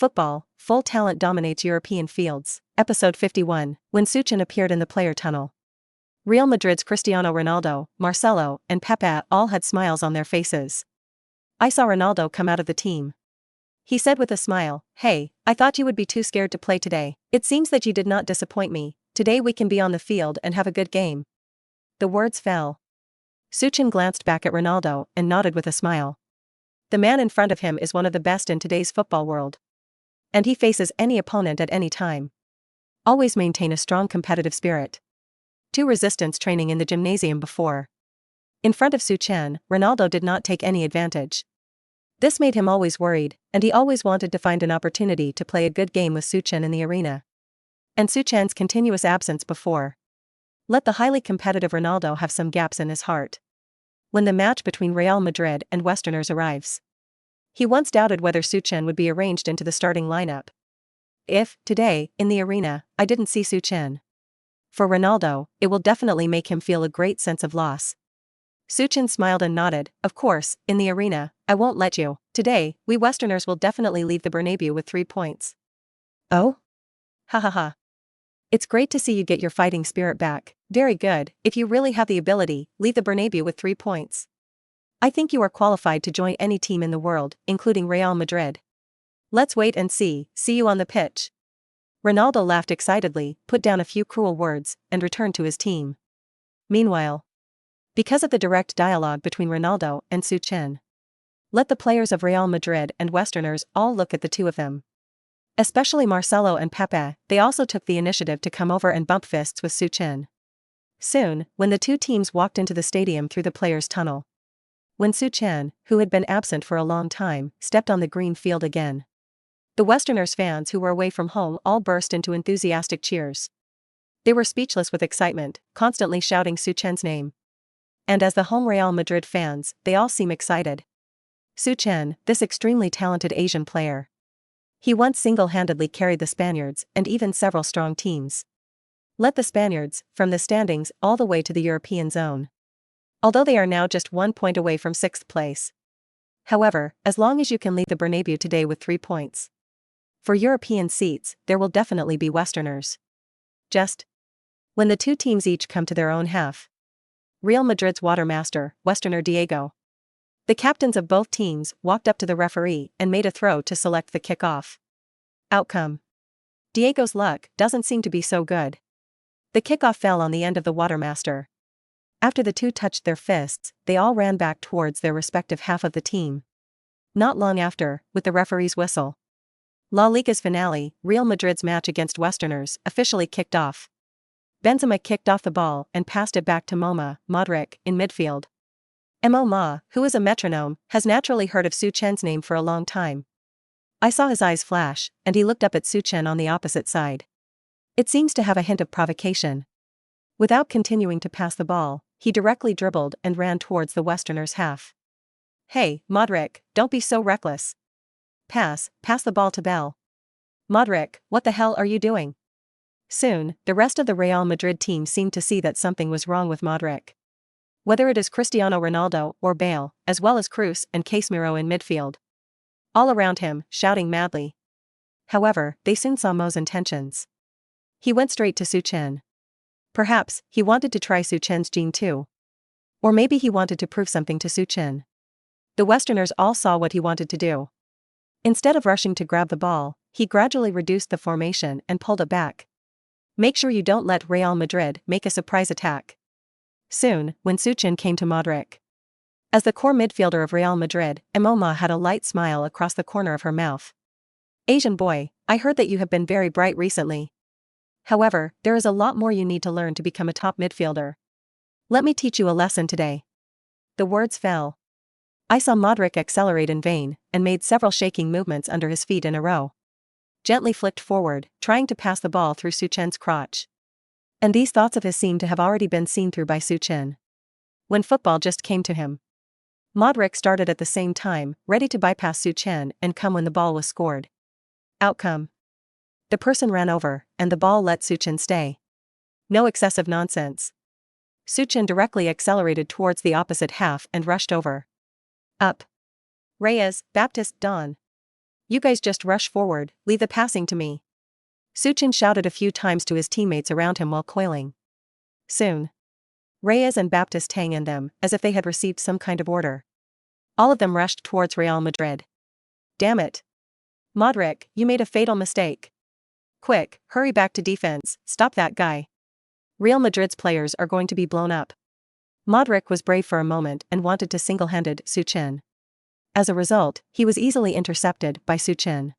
Football, full talent dominates European fields. Episode 51, when Su Chen appeared in the player tunnel. Real Madrid's Cristiano Ronaldo, Marcelo, and Pepe all had smiles on their faces. I saw Ronaldo come out of the team. He said with a smile, "Hey, I thought you would be too scared to play today. It seems that you did not disappoint me. Today we can be on the field and have a good game." The words fell. Su Chen glanced back at Ronaldo and nodded with a smile. The man in front of him is one of the best in today's football world. And he faces any opponent at any time. Always maintain a strong competitive spirit. Do resistance training in the gymnasium before. In front of Su Chen, Ronaldo did not take any advantage. This made him always worried, and he always wanted to find an opportunity to play a good game with Su Chen in the arena. And Su Chen's continuous absence before let the highly competitive Ronaldo have some gaps in his heart. When the match between Real Madrid and Westerners arrives, he once doubted whether Su Chen would be arranged into the starting lineup. If, today, in the arena, I didn't see Su Chen. For Ronaldo, it will definitely make him feel a great sense of loss. Su Chen smiled and nodded, "Of course, in the arena, I won't let you. Today, we Westerners will definitely leave the Bernabeu with 3 points. Oh? Ha ha ha. It's great to see you get your fighting spirit back. Very good. If you really have the ability, leave the Bernabeu with 3 points. I think you are qualified to join any team in the world, including Real Madrid. Let's wait and see you on the pitch." Ronaldo laughed excitedly, put down a few cruel words, and returned to his team. Meanwhile, because of the direct dialogue between Ronaldo and Su Chen, let the players of Real Madrid and Westerners all look at the two of them. Especially Marcelo and Pepe, they also took the initiative to come over and bump fists with Su Chen. Soon, when the two teams walked into the stadium through the players' tunnel, when Su Chen, who had been absent for a long time, stepped on the green field again, the Westerners fans who were away from home all burst into enthusiastic cheers. They were speechless with excitement, constantly shouting Su Chen's name. And as the home Real Madrid fans, they all seem excited. Su Chen, this extremely talented Asian player. He once single-handedly carried the Spaniards and even several strong teams. Led the Spaniards, from the standings all the way to the European zone. Although they are now just 1 point away from 6th place. However, as long as you can leave the Bernabeu today with 3 points. For European seats, there will definitely be Westerners. Just when the two teams each come to their own half. Real Madrid's watermaster, Westerner Diego. The captains of both teams walked up to the referee and made a throw to select the kickoff. Outcome. Diego's luck doesn't seem to be so good. The kickoff fell on the end of the watermaster. After the two touched their fists, they all ran back towards their respective half of the team. Not long after, with the referee's whistle, La Liga's finale, Real Madrid's match against Westerners, officially kicked off. Benzema kicked off the ball and passed it back to Modric, in midfield. Ma, who is a metronome, has naturally heard of Su Chen's name for a long time. I saw his eyes flash, and he looked up at Su Chen on the opposite side. It seems to have a hint of provocation. Without continuing to pass the ball, he directly dribbled and ran towards the Westerners' half. "Hey, Modric, don't be so reckless. Pass the ball to Bell. Modric, what the hell are you doing?" Soon, the rest of the Real Madrid team seemed to see that something was wrong with Modric. Whether it is Cristiano Ronaldo or Bale, as well as Cruz and Casemiro in midfield. All around him, shouting madly. However, they soon saw Mo's intentions. He went straight to Su Chen. Perhaps, he wanted to try Su Chen's gene too. Or maybe he wanted to prove something to Su Chen. The Westerners all saw what he wanted to do. Instead of rushing to grab the ball, he gradually reduced the formation and pulled it back. Make sure you don't let Real Madrid make a surprise attack. Soon, when Su Chen came to Modric. As the core midfielder of Real Madrid, Ma had a light smile across the corner of her mouth. "Asian boy, I heard that you have been very bright recently. However, there is a lot more you need to learn to become a top midfielder. Let me teach you a lesson today." The words fell. I saw Modric accelerate in vain, and made several shaking movements under his feet in a row. Gently flicked forward, trying to pass the ball through Su Chen's crotch. And these thoughts of his seemed to have already been seen through by Su Chen. When football just came to him. Modric started at the same time, ready to bypass Su Chen and come when the ball was scored. Outcome. The person ran over, and the ball let Su Chen stay. No excessive nonsense. Su Chen directly accelerated towards the opposite half and rushed over. Up. Reyes, Baptist, Don. You guys just rush forward, leave the passing to me. Su Chen shouted a few times to his teammates around him while coiling. Soon, Reyes and Baptiste hang in them, as if they had received some kind of order. All of them rushed towards Real Madrid. Damn it. Modric, you made a fatal mistake. Quick, hurry back to defense, stop that guy. Real Madrid's players are going to be blown up. Modric was brave for a moment and wanted to single-handed Su Chen. As a result, he was easily intercepted by Su Chen.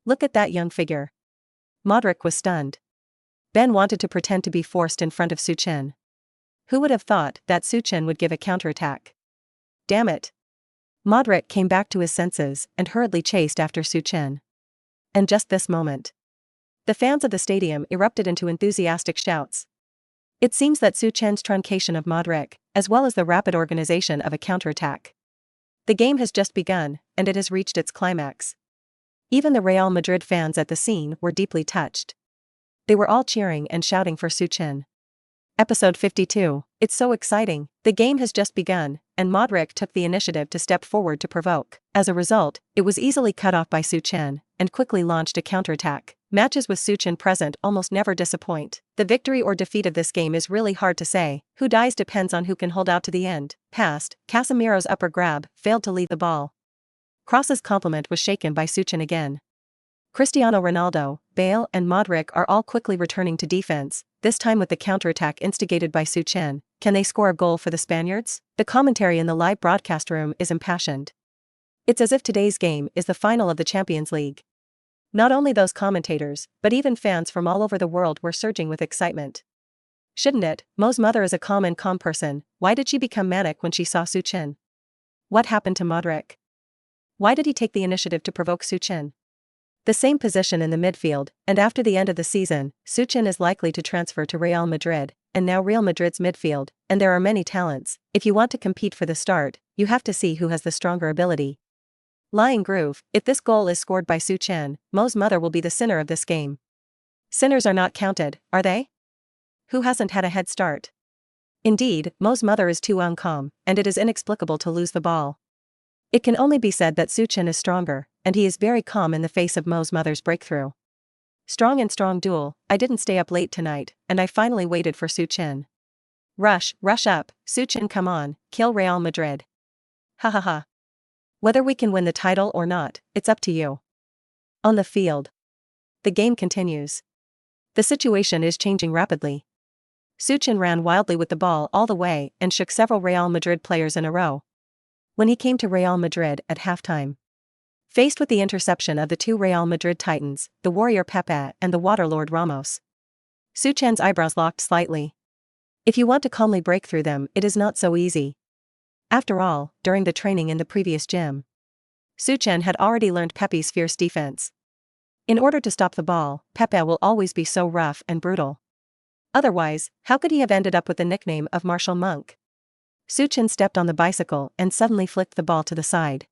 Look at that young figure. Modric was stunned. Ben wanted to pretend to be forced in front of Su Chen. Who would have thought that Su Chen would give a counterattack? Damn it. Modric came back to his senses and hurriedly chased after Su Chen. And just this moment, the fans of the stadium erupted into enthusiastic shouts. It seems that Su Chen's truncation of Modric, as well as the rapid organization of a counterattack. The game has just begun, and it has reached its climax. Even the Real Madrid fans at the scene were deeply touched. They were all cheering and shouting for Su Chen. Episode 52, it's so exciting, the game has just begun, and Modric took the initiative to step forward to provoke. As a result, it was easily cut off by Su Chen, and quickly launched a counterattack. Matches with Su Chen present almost never disappoint. The victory or defeat of this game is really hard to say. Who dies depends on who can hold out to the end. Passed, Casemiro's upper grab, failed to leave the ball. Kroos's compliment was shaken by Su Chen again. Cristiano Ronaldo, Bale and Modric are all quickly returning to defense, this time with the counterattack instigated by Su Chen. Can they score a goal for the Spaniards? The commentary in the live broadcast room is impassioned. It's as if today's game is the final of the Champions League. Not only those commentators, but even fans from all over the world were surging with excitement. Shouldn't it? Mo's mother is a calm person. Why did she become manic when she saw Su Chen? What happened to Modric? Why did he take the initiative to provoke Su Chen? The same position in the midfield, and after the end of the season, Su Chen is likely to transfer to Real Madrid, and now Real Madrid's midfield, and there are many talents. If you want to compete for the start, you have to see who has the stronger ability. Lying groove, if this goal is scored by Su Chen, Mo's mother will be the sinner of this game. Sinners are not counted, are they? Who hasn't had a head start? Indeed, Mo's mother is too calm, and it is inexplicable to lose the ball. It can only be said that Su Chen is stronger, and he is very calm in the face of Mo's mother's breakthrough. Strong duel, I didn't stay up late tonight, and I finally waited for Su Chen. Rush up, Su Chen, come on, kill Real Madrid. Ha ha ha. Whether we can win the title or not, it's up to you. On the field. The game continues. The situation is changing rapidly. Su Chen ran wildly with the ball all the way and shook several Real Madrid players in a row. When he came to Real Madrid at halftime, faced with the interception of the two Real Madrid titans, the warrior Pepe and the waterlord Ramos, Su Chen's eyebrows locked slightly. If you want to calmly break through them, it is not so easy. After all, during the training in the previous gym, Su Chen had already learned Pepe's fierce defense. In order to stop the ball, Pepe will always be so rough and brutal. Otherwise, how could he have ended up with the nickname of Martial Monk? Su Chen stepped on the bicycle and suddenly flicked the ball to the side.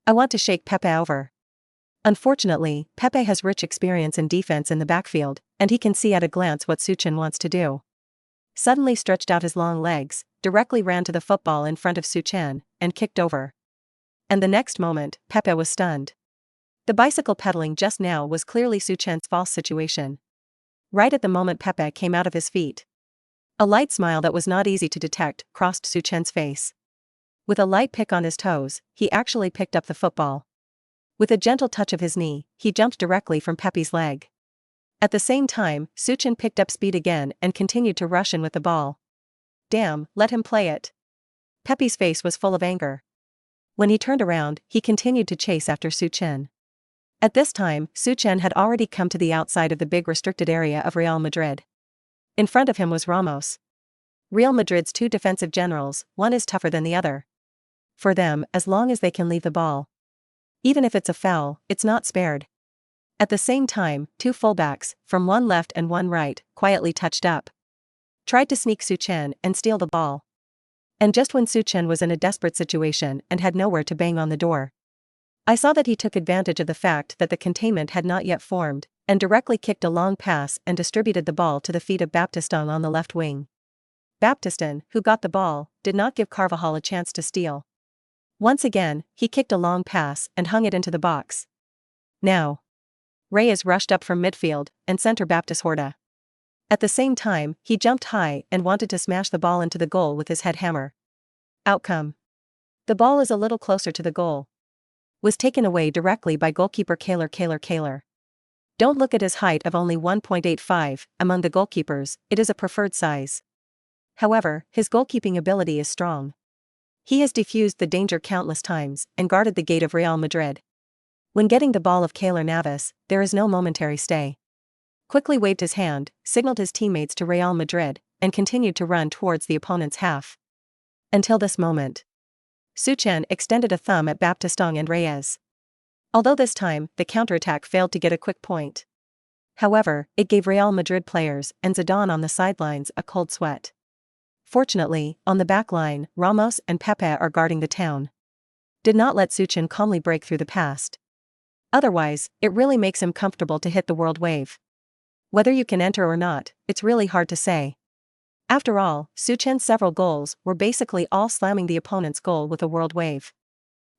I want to shake Pepe over. Unfortunately, Pepe has rich experience in defense in the backfield, and he can see at a glance what Su Chen wants to do. Suddenly stretched out his long legs, directly ran to the football in front of Su Chen, and kicked over. And the next moment, Pepe was stunned. The bicycle pedaling just now was clearly Su Chen's false situation. Right at the moment Pepe came out of his feet, a light smile that was not easy to detect crossed Su Chen's face. With a light pick on his toes, he actually picked up the football. With a gentle touch of his knee, he jumped directly from Pepe's leg. At the same time, Su Chen picked up speed again and continued to rush in with the ball. Damn, let him play it. Pepe's face was full of anger. When he turned around, he continued to chase after Su Chen. At this time, Su Chen had already come to the outside of the big restricted area of Real Madrid. In front of him was Ramos. Real Madrid's two defensive generals, one is tougher than the other. For them, as long as they can leave the ball, even if it's a foul, it's not spared. At the same time, two fullbacks, from one left and one right, quietly touched up, tried to sneak Su Chen and steal the ball. And just when Su Chen was in a desperate situation and had nowhere to bang on the door, I saw that he took advantage of the fact that the containment had not yet formed, and directly kicked a long pass and distributed the ball to the feet of Baptiste on the left wing. Baptiste, who got the ball, did not give Carvajal a chance to steal. Once again, he kicked a long pass and hung it into the box. Now. Reyes rushed up from midfield and center Baptist Horta. At the same time, he jumped high and wanted to smash the ball into the goal with his head hammer. Outcome. The ball is a little closer to the goal. Was taken away directly by goalkeeper Kaler. Don't look at his height of only 1.85, among the goalkeepers, it is a preferred size. However, his goalkeeping ability is strong. He has defused the danger countless times and guarded the gate of Real Madrid. When getting the ball of Keylor Navas, there is no momentary stay. Quickly waved his hand, signaled his teammates to Real Madrid, and continued to run towards the opponent's half. Until this moment. Su Chen extended a thumb at Baptistong and Reyes. Although this time, the counterattack failed to get a quick point. However, it gave Real Madrid players and Zidane on the sidelines a cold sweat. Fortunately, on the back line, Ramos and Pepe are guarding the town. Did not let Su Chen calmly break through the past. Otherwise, it really makes him comfortable to hit the world wave. Whether you can enter or not, it's really hard to say. After all, Su Chen's several goals were basically all slamming the opponent's goal with a world wave.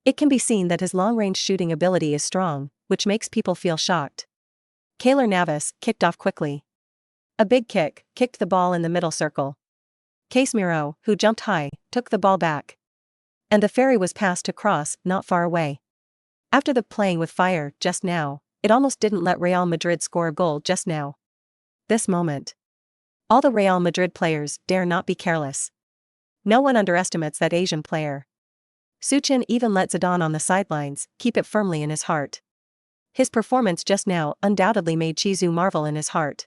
It can be seen that his long-range shooting ability is strong, which makes people feel shocked. Keylor Navas kicked off quickly. A big kick kicked the ball in the middle circle. Casemiro, who jumped high, took the ball back. And the ferry was passed to Cross not far away. After the playing with fire just now, it almost didn't let Real Madrid score a goal just now. This moment. All the Real Madrid players dare not be careless. No one underestimates that Asian player. Su Chen even let Zidane on the sidelines keep it firmly in his heart. His performance just now undoubtedly made Chizu marvel in his heart.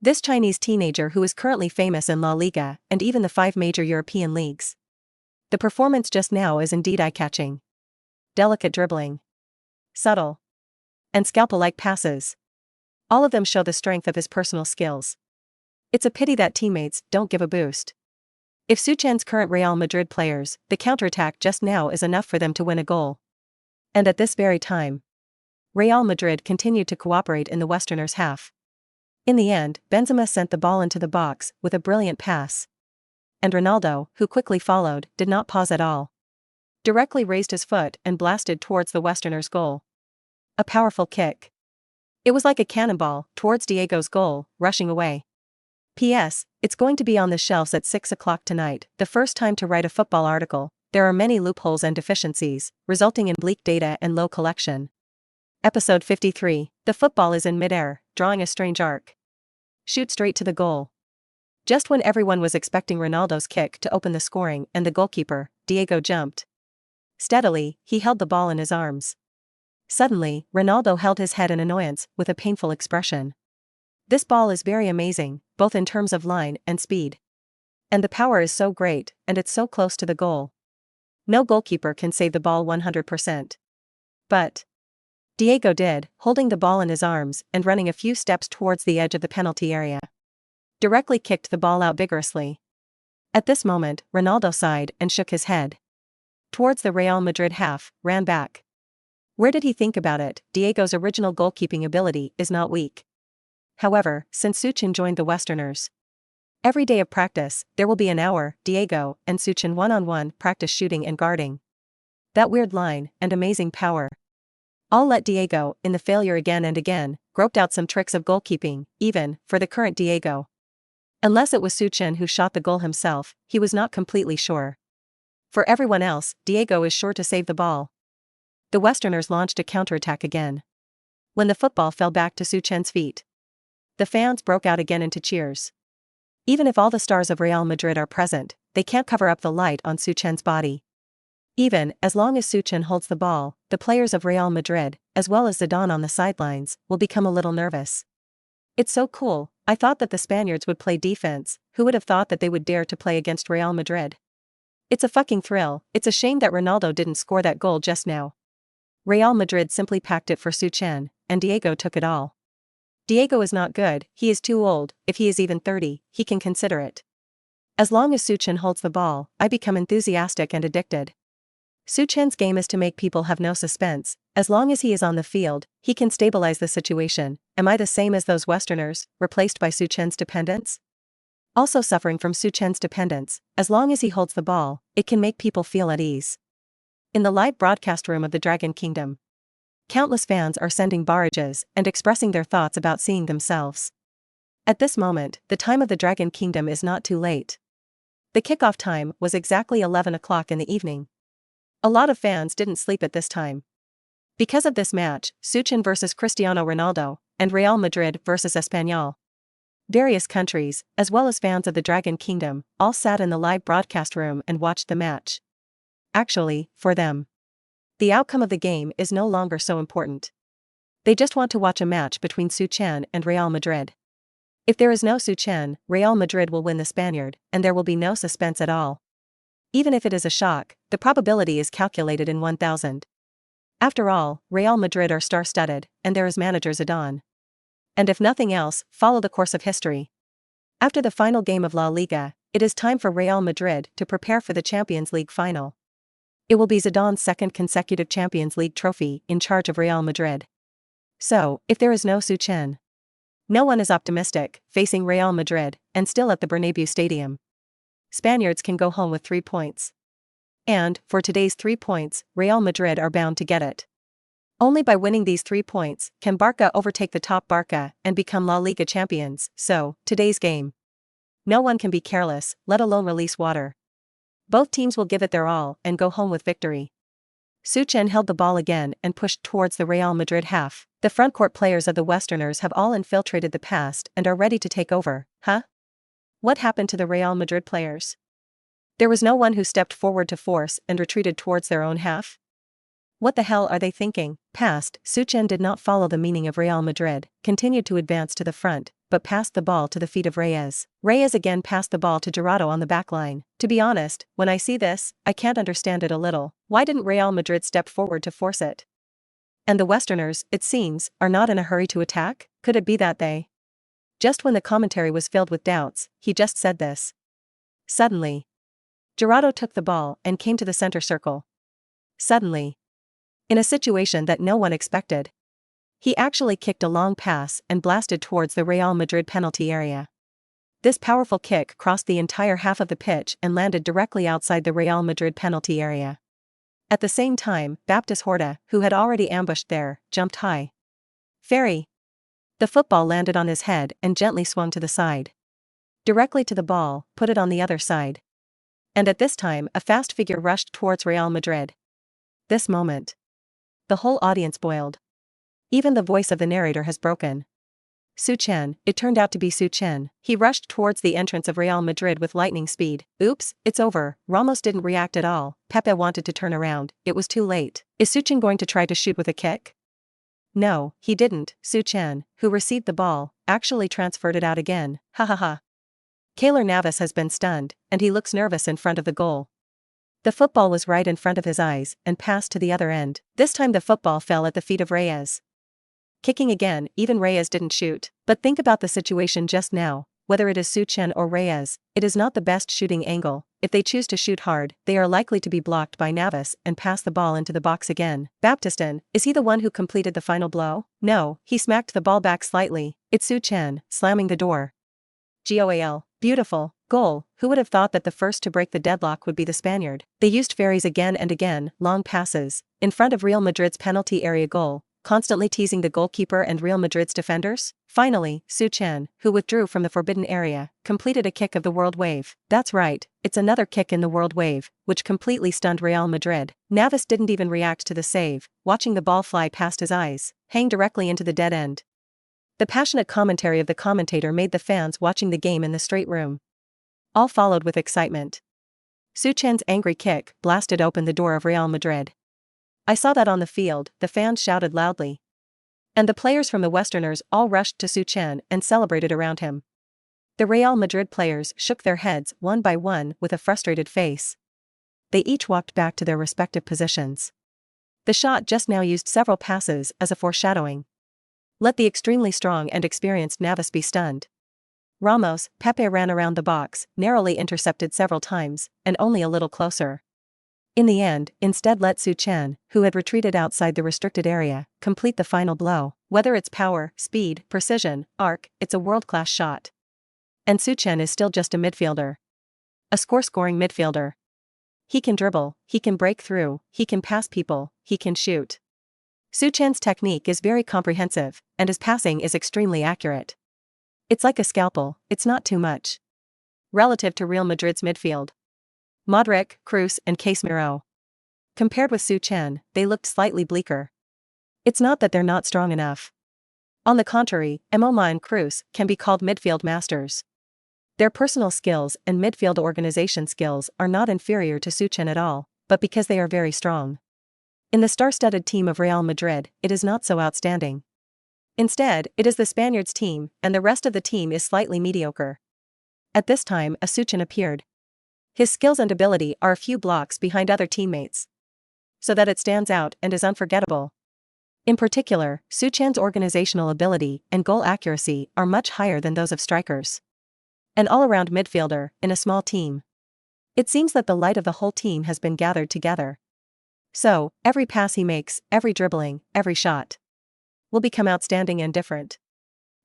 This Chinese teenager who is currently famous in La Liga and even the 5 major European leagues. The performance just now is indeed eye-catching. Delicate dribbling. Subtle. And scalpel-like passes. All of them show the strength of his personal skills. It's a pity that teammates don't give a boost. If Su Chen's current Real Madrid players, the counterattack just now is enough for them to win a goal. And at this very time, Real Madrid continued to cooperate in the Westerners' half. In the end, Benzema sent the ball into the box with a brilliant pass. And Ronaldo, who quickly followed, did not pause at all. Directly raised his foot and blasted towards the Westerners' goal. A powerful kick. It was like a cannonball towards Diego's goal, rushing away. P.S. It's going to be on the shelves at 6 o'clock tonight, the first time to write a football article. There are many loopholes and deficiencies, resulting in bleak data and low collection. Episode 53. The football is in mid-air, drawing a strange arc. Shoot straight to the goal. Just when everyone was expecting Ronaldo's kick to open the scoring and the goalkeeper, Diego jumped. Steadily, he held the ball in his arms. Suddenly, Ronaldo held his head in annoyance with a painful expression. This ball is very amazing, both in terms of line and speed. And the power is so great, and it's so close to the goal. No goalkeeper can save the ball 100%. But Diego did, holding the ball in his arms and running a few steps towards the edge of the penalty area. Directly kicked the ball out vigorously. At this moment, Ronaldo sighed and shook his head. Towards the Real Madrid half, ran back. Where did he think about it? Diego's original goalkeeping ability is not weak. However, since Su Chen joined the Westerners, every day of practice, there will be an hour, Diego and Su Chen one-on-one practice shooting and guarding. That weird line, and amazing power. All let Diego, in the failure again and again, groped out some tricks of goalkeeping, even, for the current Diego. Unless it was Su Chen who shot the goal himself, he was not completely sure. For everyone else, Diego is sure to save the ball. The Westerners launched a counterattack again. When the football fell back to Su Chen's feet, the fans broke out again into cheers. Even if all the stars of Real Madrid are present, they can't cover up the light on Su Chen's body. Even as long as Su Chen holds the ball, the players of Real Madrid, as well as Zidane on the sidelines, will become a little nervous. It's so cool. I thought that the Spaniards would play defense. Who would have thought that they would dare to play against Real Madrid? It's a fucking thrill. It's a shame that Ronaldo didn't score that goal just now. Real Madrid simply packed it for Su Chen, and Diego took it all. Diego is not good, he is too old. If he is even 30, he can consider it. As long as Su Chen holds the ball, I become enthusiastic and addicted. Su Chen's game is to make people have no suspense. As long as he is on the field, he can stabilize the situation. Am I the same as those Westerners, replaced by Su Chen's dependence? Also suffering from Su Chen's dependence, as long as he holds the ball, it can make people feel at ease. In the live broadcast room of the Dragon Kingdom, Countless fans are sending barrages and expressing their thoughts about seeing themselves. At this moment, the time of the Dragon Kingdom is not too late. The kickoff time was exactly 11 o'clock in the evening. A lot of fans didn't sleep at this time. Because of this match, Su Chen versus Cristiano Ronaldo, and Real Madrid versus Espanyol. Various countries, as well as fans of the Dragon Kingdom, all sat in the live broadcast room and watched the match. Actually, for them, the outcome of the game is no longer so important. They just want to watch a match between Su Chen and Real Madrid. If there is no Su Chen, Real Madrid will win the Spaniard, and there will be no suspense at all. Even if it is a shock, the probability is calculated in 1,000. After all, Real Madrid are star-studded, and there is manager Zidane. And if nothing else, follow the course of history. After the final game of La Liga, it is time for Real Madrid to prepare for the Champions League final. It will be Zidane's second consecutive Champions League trophy in charge of Real Madrid. So, if there is no Su Chen, no one is optimistic, facing Real Madrid, and still at the Bernabeu Stadium. Spaniards can go home with 3 points. And, for today's 3 points, Real Madrid are bound to get it. Only by winning these 3 points can Barca overtake the top Barca and become La Liga champions. So, today's game. No one can be careless, let alone release water. Both teams will give it their all and go home with victory. Su Chen held the ball again and pushed towards the Real Madrid half. The frontcourt players of the Westerners have all infiltrated the past and are ready to take over. Huh? What happened to the Real Madrid players? There was no one who stepped forward to force and retreated towards their own half? What the hell are they thinking? Passed. Su Chen did not follow the meaning of Real Madrid, continued to advance to the front, but passed the ball to the feet of Reyes. Reyes again passed the ball to Jurado on the back line. To be honest, when I see this, I can't understand it a little. Why didn't Real Madrid step forward to force it? And the Westerners, it seems, are not in a hurry to attack? Could it be that they? Just when the commentary was filled with doubts, he just said this. Suddenly, Jurado took the ball and came to the center circle. Suddenly, in a situation that no one expected, he actually kicked a long pass and blasted towards the Real Madrid penalty area. This powerful kick crossed the entire half of the pitch and landed directly outside the Real Madrid penalty area. At the same time, Baptiste Horta, who had already ambushed there, jumped high. Ferry. The football landed on his head and gently swung to the side. Directly to the ball, put it on the other side. And at this time, a fast figure rushed towards Real Madrid. This moment, the whole audience boiled. Even the voice of the narrator has broken. Su Chen, it turned out to be Su Chen. He rushed towards the entrance of Real Madrid with lightning speed. Oops, it's over. Ramos didn't react at all. Pepe wanted to turn around. It was too late. Is Su Chen going to try to shoot with a kick? No, he didn't. Su Chen, who received the ball, actually transferred it out again. Ha ha ha. Keylor Navas has been stunned, and he looks nervous in front of the goal. The football was right in front of his eyes and passed to the other end. This time the football fell at the feet of Reyes. Kicking again, even Reyes didn't shoot. But think about the situation just now. Whether it is Su Chen or Reyes, it is not the best shooting angle. If they choose to shoot hard, they are likely to be blocked by Navas and pass the ball into the box again. Baptiste, is he the one who completed the final blow? No, he smacked the ball back slightly. It's Su Chen, slamming the door. Goal. Beautiful. Goal. Who would have thought that the first to break the deadlock would be the Spaniard? They used ferries again and again, long passes, in front of Real Madrid's penalty area goal, constantly teasing the goalkeeper and Real Madrid's defenders. Finally, Su Chen, who withdrew from the forbidden area, completed a kick of the world wave. That's right, it's another kick in the world wave, which completely stunned Real Madrid. Navas didn't even react to the save, watching the ball fly past his eyes, hang directly into the dead end. The passionate commentary of the commentator made the fans watching the game in the straight room. All followed with excitement. Su Chen's angry kick blasted open the door of Real Madrid. I saw that on the field, the fans shouted loudly. And the players from the Westerners all rushed to Su Chen and celebrated around him. The Real Madrid players shook their heads one by one with a frustrated face. They each walked back to their respective positions. The shot just now used several passes as a foreshadowing. Let the extremely strong and experienced Navas be stunned. Ramos, Pepe ran around the box, narrowly intercepted several times, and only a little closer. In the end, instead let Su Chen, who had retreated outside the restricted area, complete the final blow. Whether it's power, speed, precision, arc, it's a world-class shot. And Su Chen is still just a midfielder. A scoring midfielder. He can dribble, he can break through, he can pass people, he can shoot. Su Chen's technique is very comprehensive, and his passing is extremely accurate. It's like a scalpel, it's not too much. Relative to Real Madrid's midfield, Modric, Kroos, and Casemiro. Compared with Su Chen, they looked slightly bleaker. It's not that they're not strong enough. On the contrary, Moma and Kroos can be called midfield masters. Their personal skills and midfield organization skills are not inferior to Su Chen at all, but because they are very strong. In the star-studded team of Real Madrid, it is not so outstanding. Instead, it is the Spaniards' team, and the rest of the team is slightly mediocre. At this time, a Su Chen appeared. His skills and ability are a few blocks behind other teammates, so that it stands out and is unforgettable. In particular, Su Chen's organizational ability and goal accuracy are much higher than those of strikers. An all-around midfielder, in a small team. It seems that the light of the whole team has been gathered together. So, every pass he makes, every dribbling, every shot, will become outstanding and different.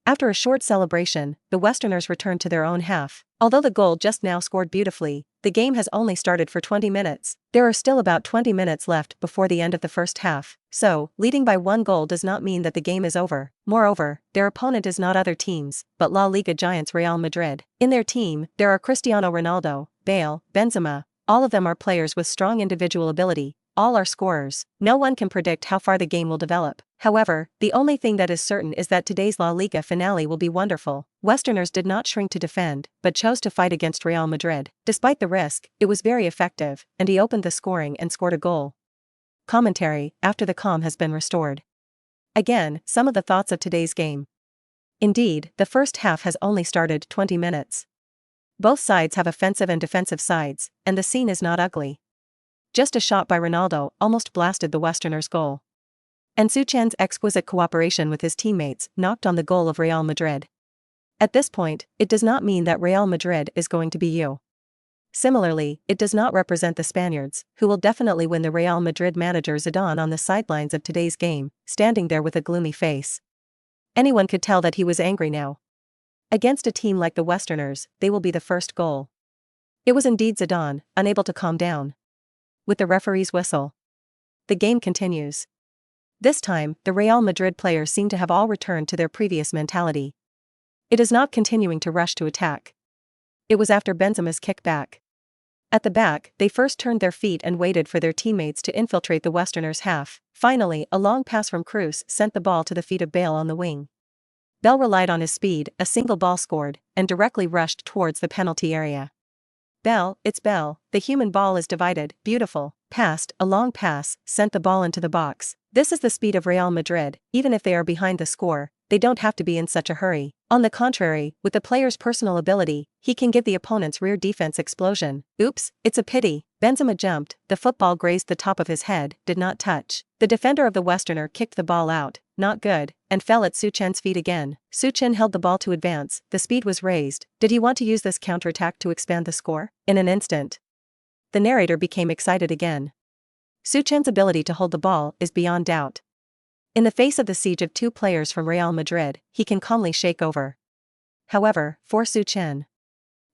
After a short celebration, the Westerners returned to their own half. Although the goal just now scored beautifully, the game has only started for 20 minutes. There are still about 20 minutes left before the end of the first half, so, leading by one goal does not mean that the game is over. Moreover, their opponent is not other teams, but La Liga giants Real Madrid. In their team, there are Cristiano Ronaldo, Bale, Benzema. All of them are players with strong individual ability. All are scorers. No one can predict how far the game will develop. However, the only thing that is certain is that today's La Liga finale will be wonderful. Westerners did not shrink to defend, but chose to fight against Real Madrid. Despite the risk, it was very effective, and he opened the scoring and scored a goal. Commentary, after the calm has been restored. Again, some of the thoughts of today's game. Indeed, the first half has only started 20 minutes. Both sides have offensive and defensive sides, and the scene is not ugly. Just a shot by Ronaldo almost blasted the Westerners' goal. And Su Chen's exquisite cooperation with his teammates knocked on the goal of Real Madrid. At this point, it does not mean that Real Madrid is going to be you. Similarly, it does not represent the Spaniards, who will definitely win. The Real Madrid manager Zidane on the sidelines of today's game, standing there with a gloomy face. Anyone could tell that he was angry now. Against a team like the Westerners, they will be the first goal. It was indeed Zidane, unable to calm down. With the referee's whistle, the game continues. This time, the Real Madrid players seem to have all returned to their previous mentality. It is not continuing to rush to attack. It was after Benzema's kickback. At the back, they first turned their feet and waited for their teammates to infiltrate the Westerners' half. Finally, a long pass from Kroos sent the ball to the feet of Bale on the wing. Bale relied on his speed, a single ball scored, and directly rushed towards the penalty area. Bale, it's Bale, the human ball is divided, beautiful, passed, a long pass, sent the ball into the box. This is the speed of Real Madrid. Even if they are behind the score, they don't have to be in such a hurry. On the contrary, with the player's personal ability, he can give the opponent's rear defense explosion. Oops, it's a pity. Benzema jumped, the football grazed the top of his head, did not touch. The defender of the Westerner kicked the ball out, not good, and fell at Su Chen's feet again. Su Chen held the ball to advance, the speed was raised. Did he want to use this counterattack to expand the score? In an instant, the narrator became excited again. Su Chen's ability to hold the ball is beyond doubt. In the face of the siege of two players from Real Madrid, he can calmly shake over. However, for Su Chen,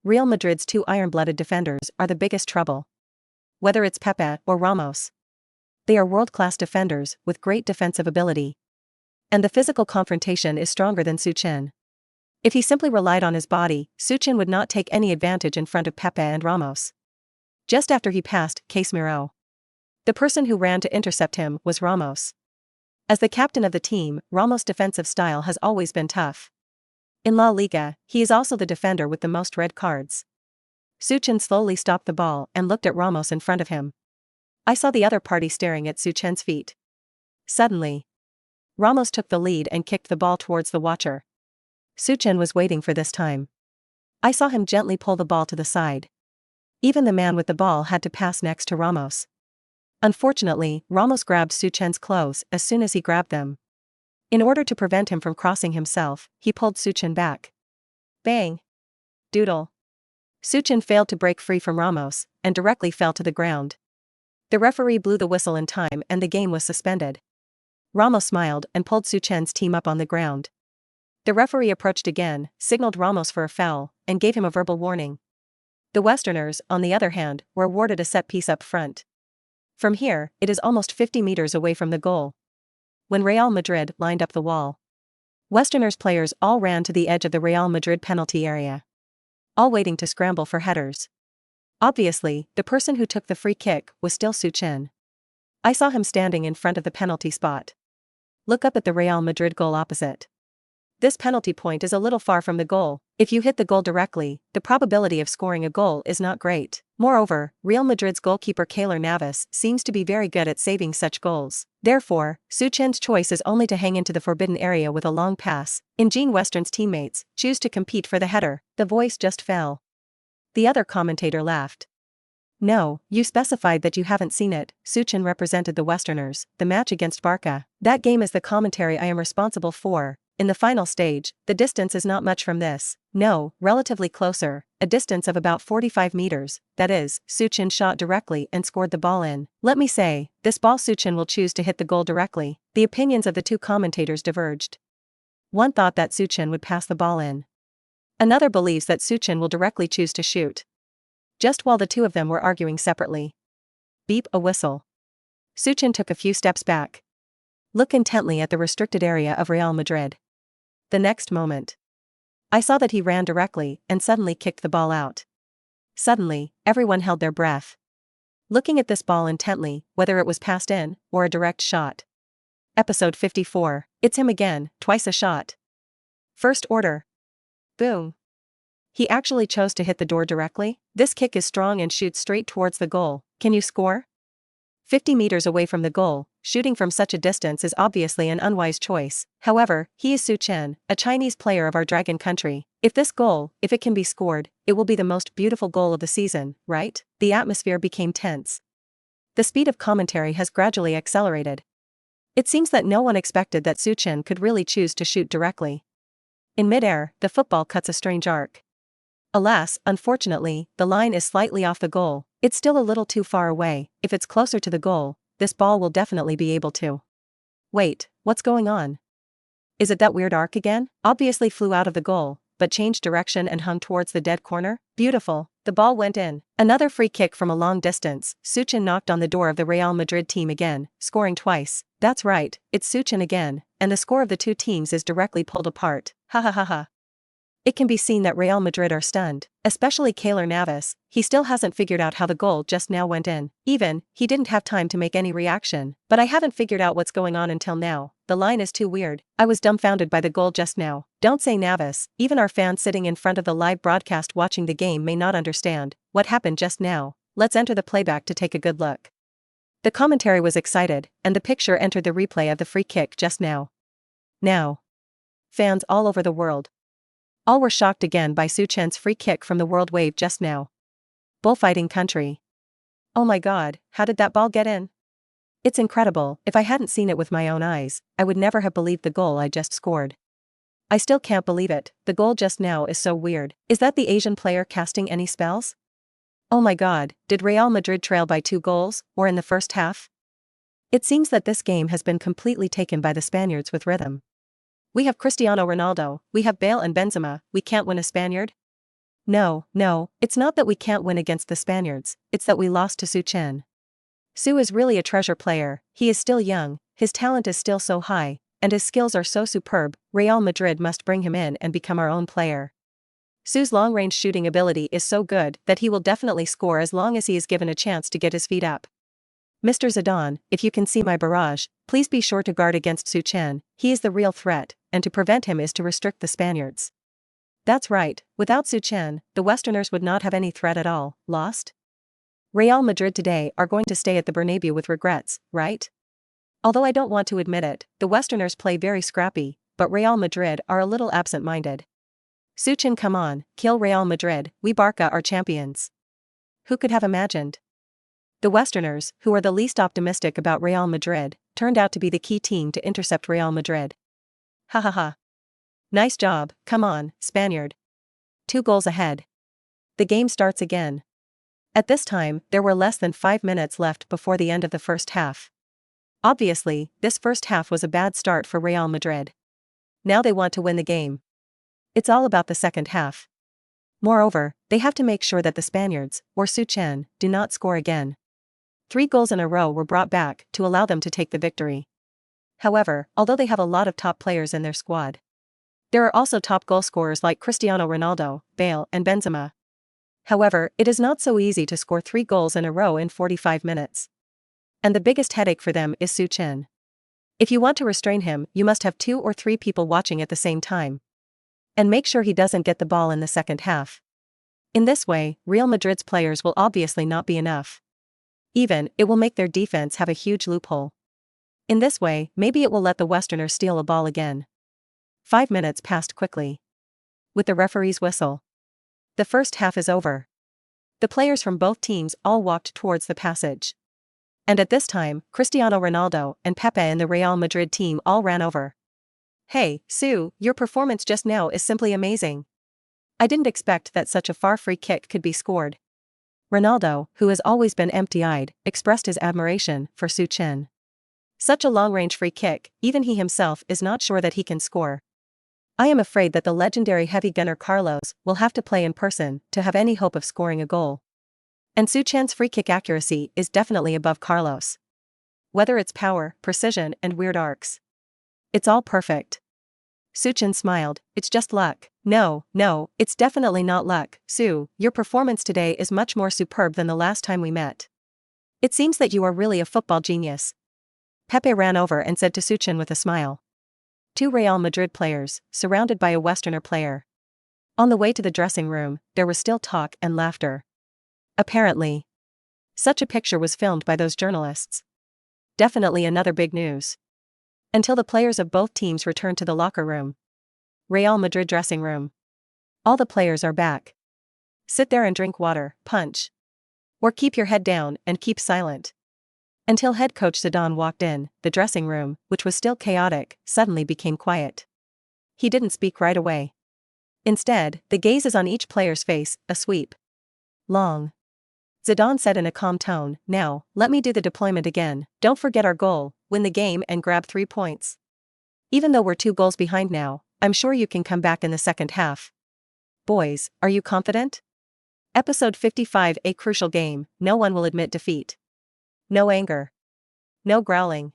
Real Madrid's two iron-blooded defenders are the biggest trouble. Whether it's Pepe or Ramos, they are world-class defenders with great defensive ability. And the physical confrontation is stronger than Su Chen. If he simply relied on his body, Su Chen would not take any advantage in front of Pepe and Ramos. Just after he passed Casemiro, the person who ran to intercept him was Ramos. As the captain of the team, Ramos' defensive style has always been tough. In La Liga, he is also the defender with the most red cards. Su Chen slowly stopped the ball and looked at Ramos in front of him. I saw the other party staring at Su Chen's feet. Suddenly, Ramos took the lead and kicked the ball towards the watcher. Su Chen was waiting for this time. I saw him gently pull the ball to the side. Even the man with the ball had to pass next to Ramos. Unfortunately, Ramos grabbed Su Chen's clothes as soon as he grabbed them. In order to prevent him from crossing himself, he pulled Su Chen back. Bang! Doodle! Su Chen failed to break free from Ramos, and directly fell to the ground. The referee blew the whistle in time and the game was suspended. Ramos smiled and pulled Su Chen's team up on the ground. The referee approached again, signaled Ramos for a foul, and gave him a verbal warning. The Westerners, on the other hand, were awarded a set piece up front. From here, it is almost 50 meters away from the goal. when Real Madrid lined up the wall. Westerners players all ran to the edge of the Real Madrid penalty area, all waiting to scramble for headers. Obviously, the person who took the free kick was still Su Chen. I saw him standing in front of the penalty spot. Look up at the Real Madrid goal opposite. This penalty point is a little far from the goal. If you hit the goal directly, the probability of scoring a goal is not great. Moreover, Real Madrid's goalkeeper Keylor Navas seems to be very good at saving such goals. Therefore, Su Chen's choice is only to hang into the forbidden area with a long pass. Ingene Western's teammates choose to compete for the header. The voice just fell. The other commentator laughed. No, you specified that you haven't seen it. Su Chen represented the Westerners, the match against Barca. That game is the commentary I am responsible for. In the final stage, the distance is not much from this. No, relatively closer, a distance of about 45 meters, that is, Su Chen shot directly and scored the ball in. Let me say, this ball Su Chen will choose to hit the goal directly. The opinions of the two commentators diverged. One thought that Su Chen would pass the ball in. Another believes that Su Chen will directly choose to shoot. Just while the two of them were arguing separately. Beep, a whistle. Su Chen took a few steps back. Look intently at the restricted area of Real Madrid. The next moment, I saw that he ran directly and suddenly kicked the ball out. Suddenly, everyone held their breath, looking at this ball intently, whether it was passed in or a direct shot. Episode 54. It's him again, twice a shot. First order. Boom. He actually chose to hit the door directly. This kick is strong and shoots straight towards the goal. Can you score? 50 meters away from the goal, shooting from such a distance is obviously an unwise choice. However, he is Su Chen, a Chinese player of our dragon country. If it can be scored, it will be the most beautiful goal of the season, right? The atmosphere became tense. The speed of commentary has gradually accelerated. It seems that no one expected that Su Chen could really choose to shoot directly. In midair, the football cuts a strange arc. Alas, unfortunately, the line is slightly off the goal. It's still a little too far away. If it's closer to the goal, this ball will definitely be able to. Wait, what's going on? Is it that weird arc again? Obviously flew out of the goal, but changed direction and hung towards the dead corner? Beautiful. The ball went in. Another free kick from a long distance. Su Chen knocked on the door of the Real Madrid team again, scoring twice. That's right, it's Su Chen again, and the score of the two teams is directly pulled apart. Ha ha ha ha. It can be seen that Real Madrid are stunned, especially Keylor Navas. He still hasn't figured out how the goal just now went in. He didn't have time to make any reaction. But I haven't figured out what's going on until now. The line is too weird. I was dumbfounded by the goal just now. Don't say Navas, even our fans sitting in front of the live broadcast watching the game may not understand what happened just now. Let's enter the playback to take a good look. The commentary was excited, and the picture entered the replay of the free kick just now. Now, fans all over the world, all were shocked again by Su Chen's free kick from the world wave just now. Bullfighting country. Oh my god, how did that ball get in? It's incredible. If I hadn't seen it with my own eyes, I would never have believed the goal I just scored. I still can't believe it. The goal just now is so weird. Is that the Asian player casting any spells? Oh my god, did Real Madrid trail by 2 goals, or in the first half? It seems that this game has been completely taken by the Spaniards with rhythm. We have Cristiano Ronaldo, we have Bale and Benzema, we can't win a Spaniard? No, it's not that we can't win against the Spaniards, it's that we lost to Su Chen. Su is really a treasure player, he is still young, his talent is still so high, and his skills are so superb. Real Madrid must bring him in and become our own player. Su's long-range shooting ability is so good that he will definitely score as long as he is given a chance to get his feet up. Mr. Zidane, if you can see my barrage, please be sure to guard against Su Chen, he is the real threat, and to prevent him is to restrict the Spaniards. That's right, without Su Chen, the Westerners would not have any threat at all. Lost? Real Madrid today are going to stay at the Bernabeu with regrets, right? Although I don't want to admit it, the Westerners play very scrappy, but Real Madrid are a little absent-minded. Su Chen, come on, kill Real Madrid, we Barca are champions. Who could have imagined? The Westerners, who are the least optimistic about Real Madrid, turned out to be the key team to intercept Real Madrid. Ha ha ha. Nice job, come on, Spaniard. 2 goals ahead. The game starts again. At this time, there were less than 5 minutes left before the end of the first half. Obviously, this first half was a bad start for Real Madrid. Now they want to win the game. It's all about the second half. Moreover, they have to make sure that the Spaniards, or Su Chen, do not score again. 3 goals in a row were brought back to allow them to take the victory. However, although they have a lot of top players in their squad, there are also top goal scorers like Cristiano Ronaldo, Bale, and Benzema. However, it is not so easy to score 3 goals in a row in 45 minutes. And the biggest headache for them is Su Chen. If you want to restrain him, you must have 2 or 3 people watching at the same time. And make sure he doesn't get the ball in the second half. In this way, Real Madrid's players will obviously not be enough. Even, it will make their defense have a huge loophole. In this way, maybe it will let the Westerners steal a ball again. 5 minutes passed quickly. With the referee's whistle, the first half is over. The players from both teams all walked towards the passage. And at this time, Cristiano Ronaldo and Pepe in the Real Madrid team all ran over. "Hey, Su, your performance just now is simply amazing. I didn't expect that such a far free kick could be scored." Ronaldo, who has always been empty-eyed, expressed his admiration for Su Chen. Such a long-range free kick, even he himself is not sure that he can score. "I am afraid that the legendary heavy gunner Carlos will have to play in person to have any hope of scoring a goal. And Su Chen's free kick accuracy is definitely above Carlos. Whether it's power, precision, and weird arcs, it's all perfect." Su Chen smiled. "It's just luck." No, it's definitely not luck. Su, your performance today is much more superb than the last time we met. It seems that you are really a football genius." Pepe ran over and said to Su Chen with a smile. 2 Real Madrid players, surrounded by a Westerner player. On the way to the dressing room, there was still talk and laughter. Apparently, such a picture was filmed by those journalists. Definitely another big news. Until the players of both teams returned to the locker room. Real Madrid dressing room. All the players are back. Sit there and drink water, punch. Or keep your head down and keep silent. Until head coach Zidane walked in, the dressing room, which was still chaotic, suddenly became quiet. He didn't speak right away. Instead, the gaze is on each player's face, a sweep. Long. Zidane said in a calm tone, "Now, let me do the deployment again. Don't forget our goal, win the game and grab 3 points. Even though we're 2 goals behind now, I'm sure you can come back in the second half. Boys, are you confident?" Episode 55. A crucial game. No one will admit defeat. No anger. No growling.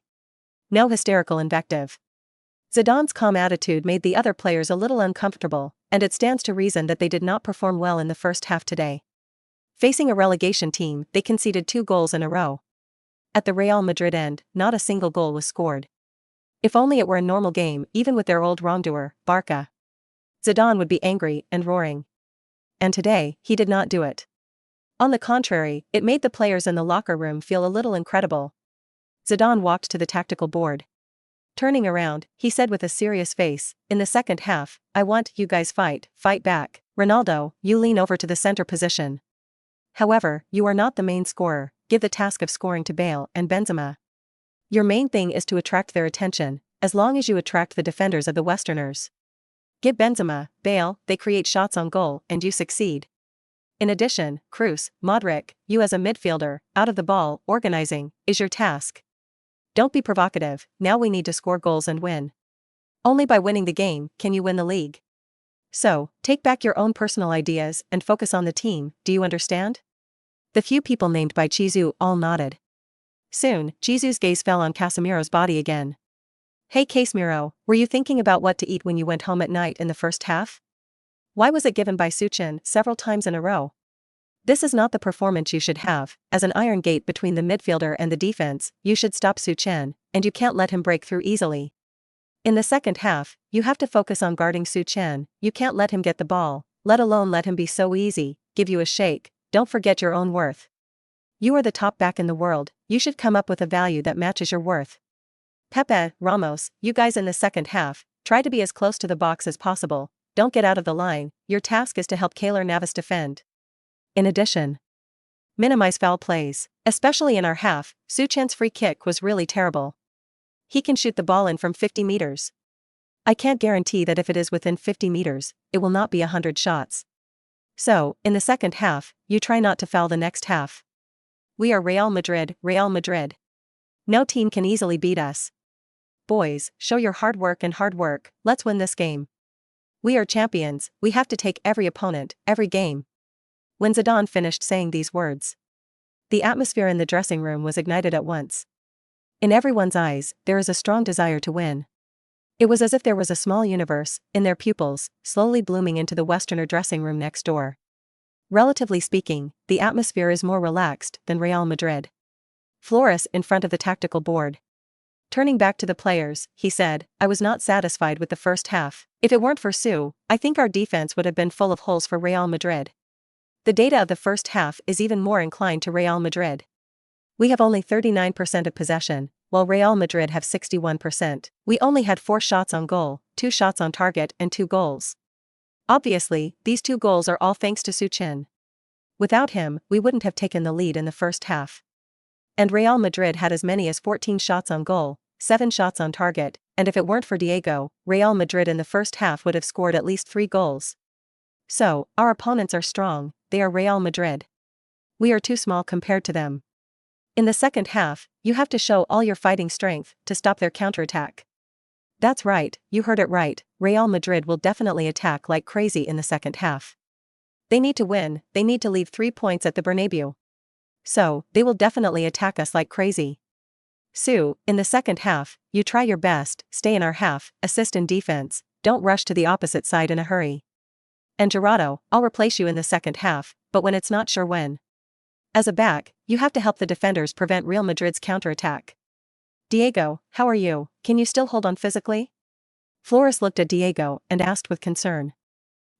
No hysterical invective. Zidane's calm attitude made the other players a little uncomfortable, and it stands to reason that they did not perform well in the first half today. Facing a relegation team, they conceded 2 goals in a row. At the Real Madrid end, not a single goal was scored. If only it were a normal game, even with their old wrongdoer, Barca, Zidane would be angry and roaring. And today, he did not do it. On the contrary, it made the players in the locker room feel a little incredible. Zidane walked to the tactical board. Turning around, he said with a serious face, "In the second half, I want you guys fight back. Ronaldo, you lean over to the center position. However, you are not the main scorer, give the task of scoring to Bale and Benzema. Your main thing is to attract their attention, as long as you attract the defenders of the Westerners. Give Benzema, Bale, they create shots on goal and you succeed. In addition, Kroos, Modric, you as a midfielder, out of the ball, organizing, is your task. Don't be provocative, now we need to score goals and win. Only by winning the game can you win the league. So, take back your own personal ideas and focus on the team, do you understand?" The few people named by Chizu all nodded. Soon, Chizu's gaze fell on Casemiro's body again. "Hey Casemiro, were you thinking about what to eat when you went home at night in the first half? Why was it given by Su Chen several times in a row? This is not the performance you should have. As an iron gate between the midfielder and the defense, you should stop Su Chen, and you can't let him break through easily. In the second half, you have to focus on guarding Su Chen, you can't let him get the ball, let alone let him be so easy, give you a shake, don't forget your own worth. You are the top back in the world, you should come up with a value that matches your worth. Pepe, Ramos, you guys in the second half, try to be as close to the box as possible, don't get out of the line, your task is to help Keylor Navas defend. In addition, minimize foul plays, especially in our half. Su Chen's free kick was really terrible. He can shoot the ball in from 50 meters. I can't guarantee that if it is within 50 meters, it will not be 100 shots. So, in the second half, you try not to foul the next half. We are Real Madrid, Real Madrid. No team can easily beat us. Boys, show your hard work, let's win this game. We are champions, we have to take every opponent, every game." When Zidane finished saying these words, the atmosphere in the dressing room was ignited at once. In everyone's eyes, there is a strong desire to win. It was as if there was a small universe, in their pupils, slowly blooming into the Westerner dressing room next door. Relatively speaking, the atmosphere is more relaxed than Real Madrid. Flores in front of the tactical board. Turning back to the players, he said, "I was not satisfied with the first half. If it weren't for Su, I think our defense would have been full of holes for Real Madrid. The data of the first half is even more inclined to Real Madrid. We have only 39% of possession, while Real Madrid have 61%. We only had 4 shots on goal, 2 shots on target and 2 goals. Obviously, these 2 goals are all thanks to Su Chen. Without him, we wouldn't have taken the lead in the first half. And Real Madrid had as many as 14 shots on goal, 7 shots on target, and if it weren't for Diego, Real Madrid in the first half would have scored at least 3 goals. So, our opponents are strong, they are Real Madrid. We are too small compared to them. In the second half, you have to show all your fighting strength to stop their counterattack." That's right, you heard it right, Real Madrid will definitely attack like crazy in the second half. They need to win, they need to leave 3 points at the Bernabeu. So, they will definitely attack us like crazy. Su, in the second half, you try your best, stay in our half, assist in defense, don't rush to the opposite side in a hurry. And Gerardo, I'll replace you in the second half, but when it's not sure when. As a back, you have to help the defenders prevent Real Madrid's counterattack. Diego, how are you, can you still hold on physically? Flores looked at Diego and asked with concern.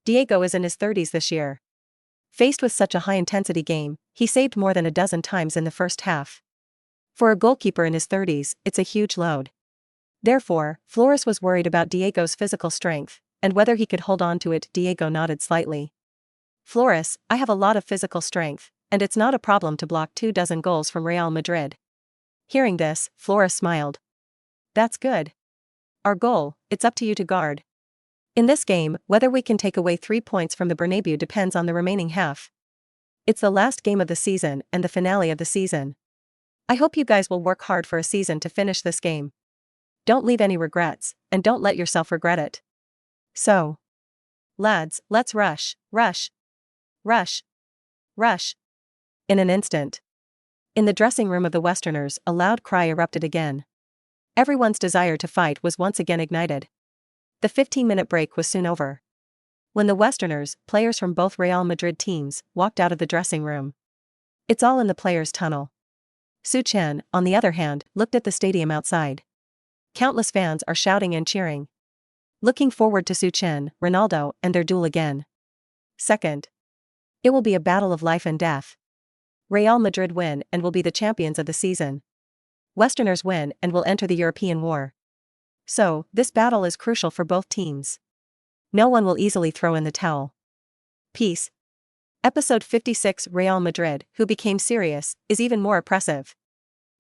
Diego is in his 30s this year. Faced with such a high-intensity game, he saved more than a dozen times in the first half. For a goalkeeper in his 30s, it's a huge load. Therefore, Flores was worried about Diego's physical strength, and whether he could hold on to it. Diego nodded slightly. Flores, I have a lot of physical strength, and it's not a problem to block 24 goals from Real Madrid. Hearing this, Flores smiled. That's good. Our goal, it's up to you to guard. In this game, whether we can take away 3 points from the Bernabeu depends on the remaining half. It's the last game of the season and the finale of the season. I hope you guys will work hard for a season to finish this game. Don't leave any regrets, and don't let yourself regret it. So, lads, let's rush, rush, rush, rush. In an instant. In the dressing room of the Westerners, a loud cry erupted again. Everyone's desire to fight was once again ignited. The 15-minute break was soon over. When the Westerners, players from both Real Madrid teams, walked out of the dressing room. It's all in the players' tunnel. Su Chen, on the other hand, looked at the stadium outside. Countless fans are shouting and cheering. Looking forward to Su Chen, Ronaldo, and their duel again. Second. It will be a battle of life and death. Real Madrid win and will be the champions of the season. Westerners win and will enter the European war. So, this battle is crucial for both teams. No one will easily throw in the towel. Peace. Episode 56. Real Madrid, who became serious, is even more oppressive.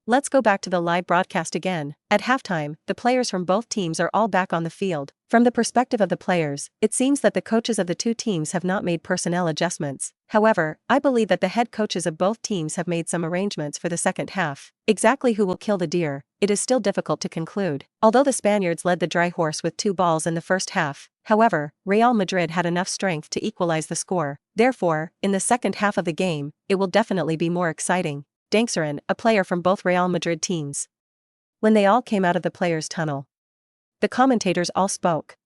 Let's go back to the live broadcast again. At halftime, the players from both teams are all back on the field. From the perspective of the players, it seems that the coaches of the two teams have not made personnel adjustments. However, I believe that the head coaches of both teams have made some arrangements for the second half. Exactly who will kill the deer, it is still difficult to conclude. Although the Spaniards led the dry horse with 2 balls in the first half, however, Real Madrid had enough strength to equalize the score. Therefore, in the second half of the game, it will definitely be more exciting. Danksaran, a player from both Real Madrid teams. When they all came out of the players' tunnel, the commentators all spoke.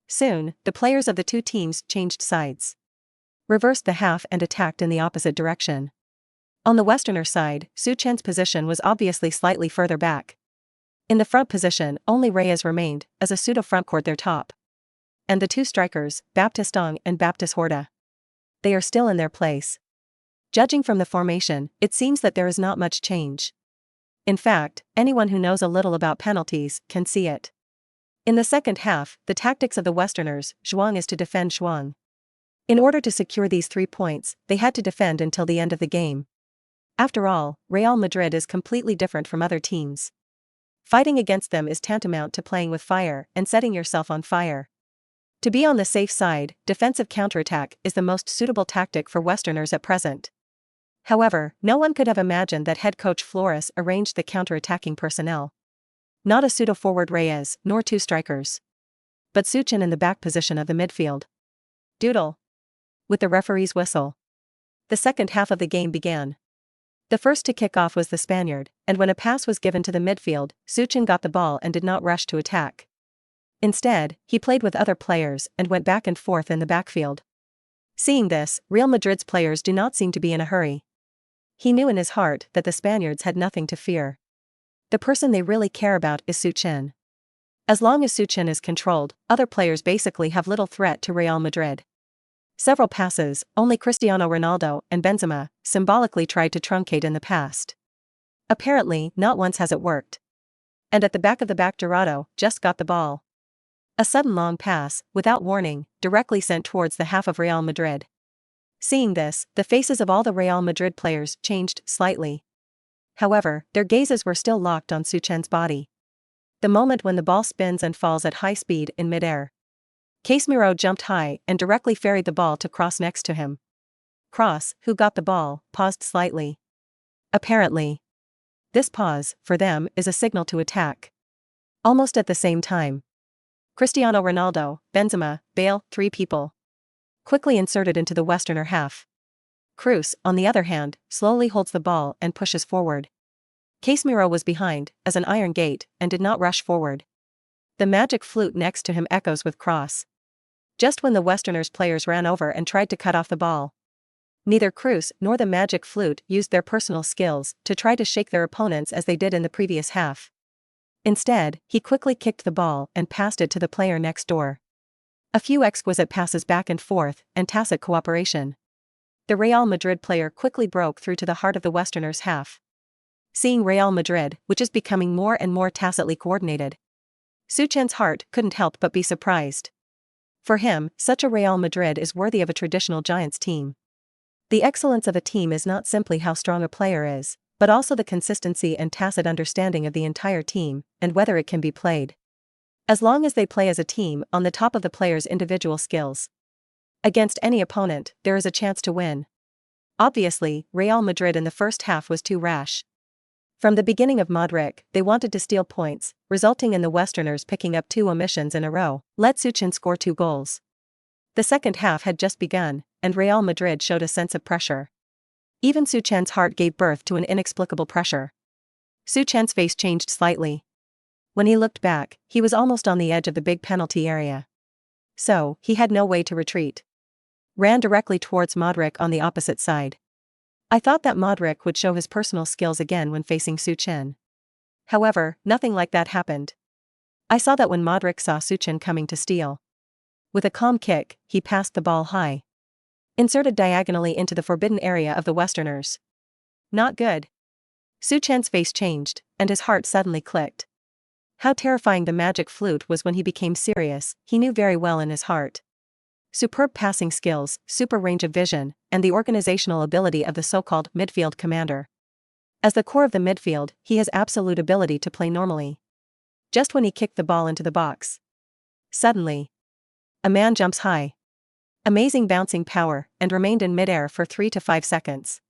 Soon, the players of the two teams changed sides, reversed the half and attacked in the opposite direction. On the Westerner side, Su Chen's position was obviously slightly further back. In the front position, only Reyes remained, as a pseudo-frontcourt their top. And the two strikers, Baptistong and Baptiste Horta. They are still in their place. Judging from the formation, it seems that there is not much change. In fact, anyone who knows a little about penalties can see it. In the second half, the tactics of the Westerners, Zhuang is to defend Zhuang. In order to secure these 3 points, they had to defend until the end of the game. After all, Real Madrid is completely different from other teams. Fighting against them is tantamount to playing with fire and setting yourself on fire. To be on the safe side, defensive counterattack is the most suitable tactic for Westerners at present. However, no one could have imagined that head coach Flores arranged the counter-attacking personnel. Not a pseudo-forward Reyes, nor 2 strikers. But Su Chen in the back position of the midfield. Doodle. With the referee's whistle, the second half of the game began. The first to kick off was the Spaniard, and when a pass was given to the midfield, Su Chen got the ball and did not rush to attack. Instead, he played with other players and went back and forth in the backfield. Seeing this, Real Madrid's players do not seem to be in a hurry. He knew in his heart that the Spaniards had nothing to fear. The person they really care about is Su Chen. As long as Su Chen is controlled, other players basically have little threat to Real Madrid. Several passes, only Cristiano Ronaldo and Benzema, symbolically tried to truncate in the past. Apparently, not once has it worked. And at the back of the back, Dorado just got the ball. A sudden long pass, without warning, directly sent towards the half of Real Madrid. Seeing this, the faces of all the Real Madrid players changed slightly. However, their gazes were still locked on Su Chen's body. The moment when the ball spins and falls at high speed in midair. Casemiro jumped high and directly ferried the ball to Kroos next to him. Kroos, who got the ball, paused slightly. Apparently, this pause, for them, is a signal to attack. Almost at the same time, Cristiano Ronaldo, Benzema, Bale, three people, quickly inserted into the Westerner half. Kroos, on the other hand, slowly holds the ball and pushes forward. Casemiro was behind, as an iron gate, and did not rush forward. The magic flute next to him echoes with Kroos. Just when the Westerners' players ran over and tried to cut off the ball, neither Kroos nor the magic flute used their personal skills to try to shake their opponents as they did in the previous half. Instead, he quickly kicked the ball and passed it to the player next door. A few exquisite passes back and forth, and tacit cooperation. The Real Madrid player quickly broke through to the heart of the Westerners' half. Seeing Real Madrid, which is becoming more and more tacitly coordinated, Su Chen's heart couldn't help but be surprised. For him, such a Real Madrid is worthy of a traditional Giants team. The excellence of a team is not simply how strong a player is, but also the consistency and tacit understanding of the entire team, and whether it can be played. As long as they play as a team on the top of the player's individual skills. Against any opponent, there is a chance to win. Obviously, Real Madrid in the first half was too rash. From the beginning of Modric, they wanted to steal points, resulting in the Westerners picking up 2 omissions in a row, let Su Chen score 2 goals. The second half had just begun, and Real Madrid showed a sense of pressure. Even Su Chen's heart gave birth to an inexplicable pressure. Su Chen's face changed slightly. When he looked back, he was almost on the edge of the big penalty area. So, he had no way to retreat. Ran directly towards Modric on the opposite side. I thought that Modric would show his personal skills again when facing Su Chen. However, nothing like that happened. I saw that when Modric saw Su Chen coming to steal. With a calm kick, he passed the ball high. Inserted diagonally into the forbidden area of the Westerners. Not good. Su Chen's face changed, and his heart suddenly clicked. How terrifying the magic flute was when he became serious, he knew very well in his heart. Superb passing skills, super range of vision, and the organizational ability of the so-called midfield commander. As the core of the midfield, he has absolute ability to play normally. Just when he kicked the ball into the box, suddenly, a man jumps high. Amazing bouncing power, and remained in midair for 3 to 5 seconds.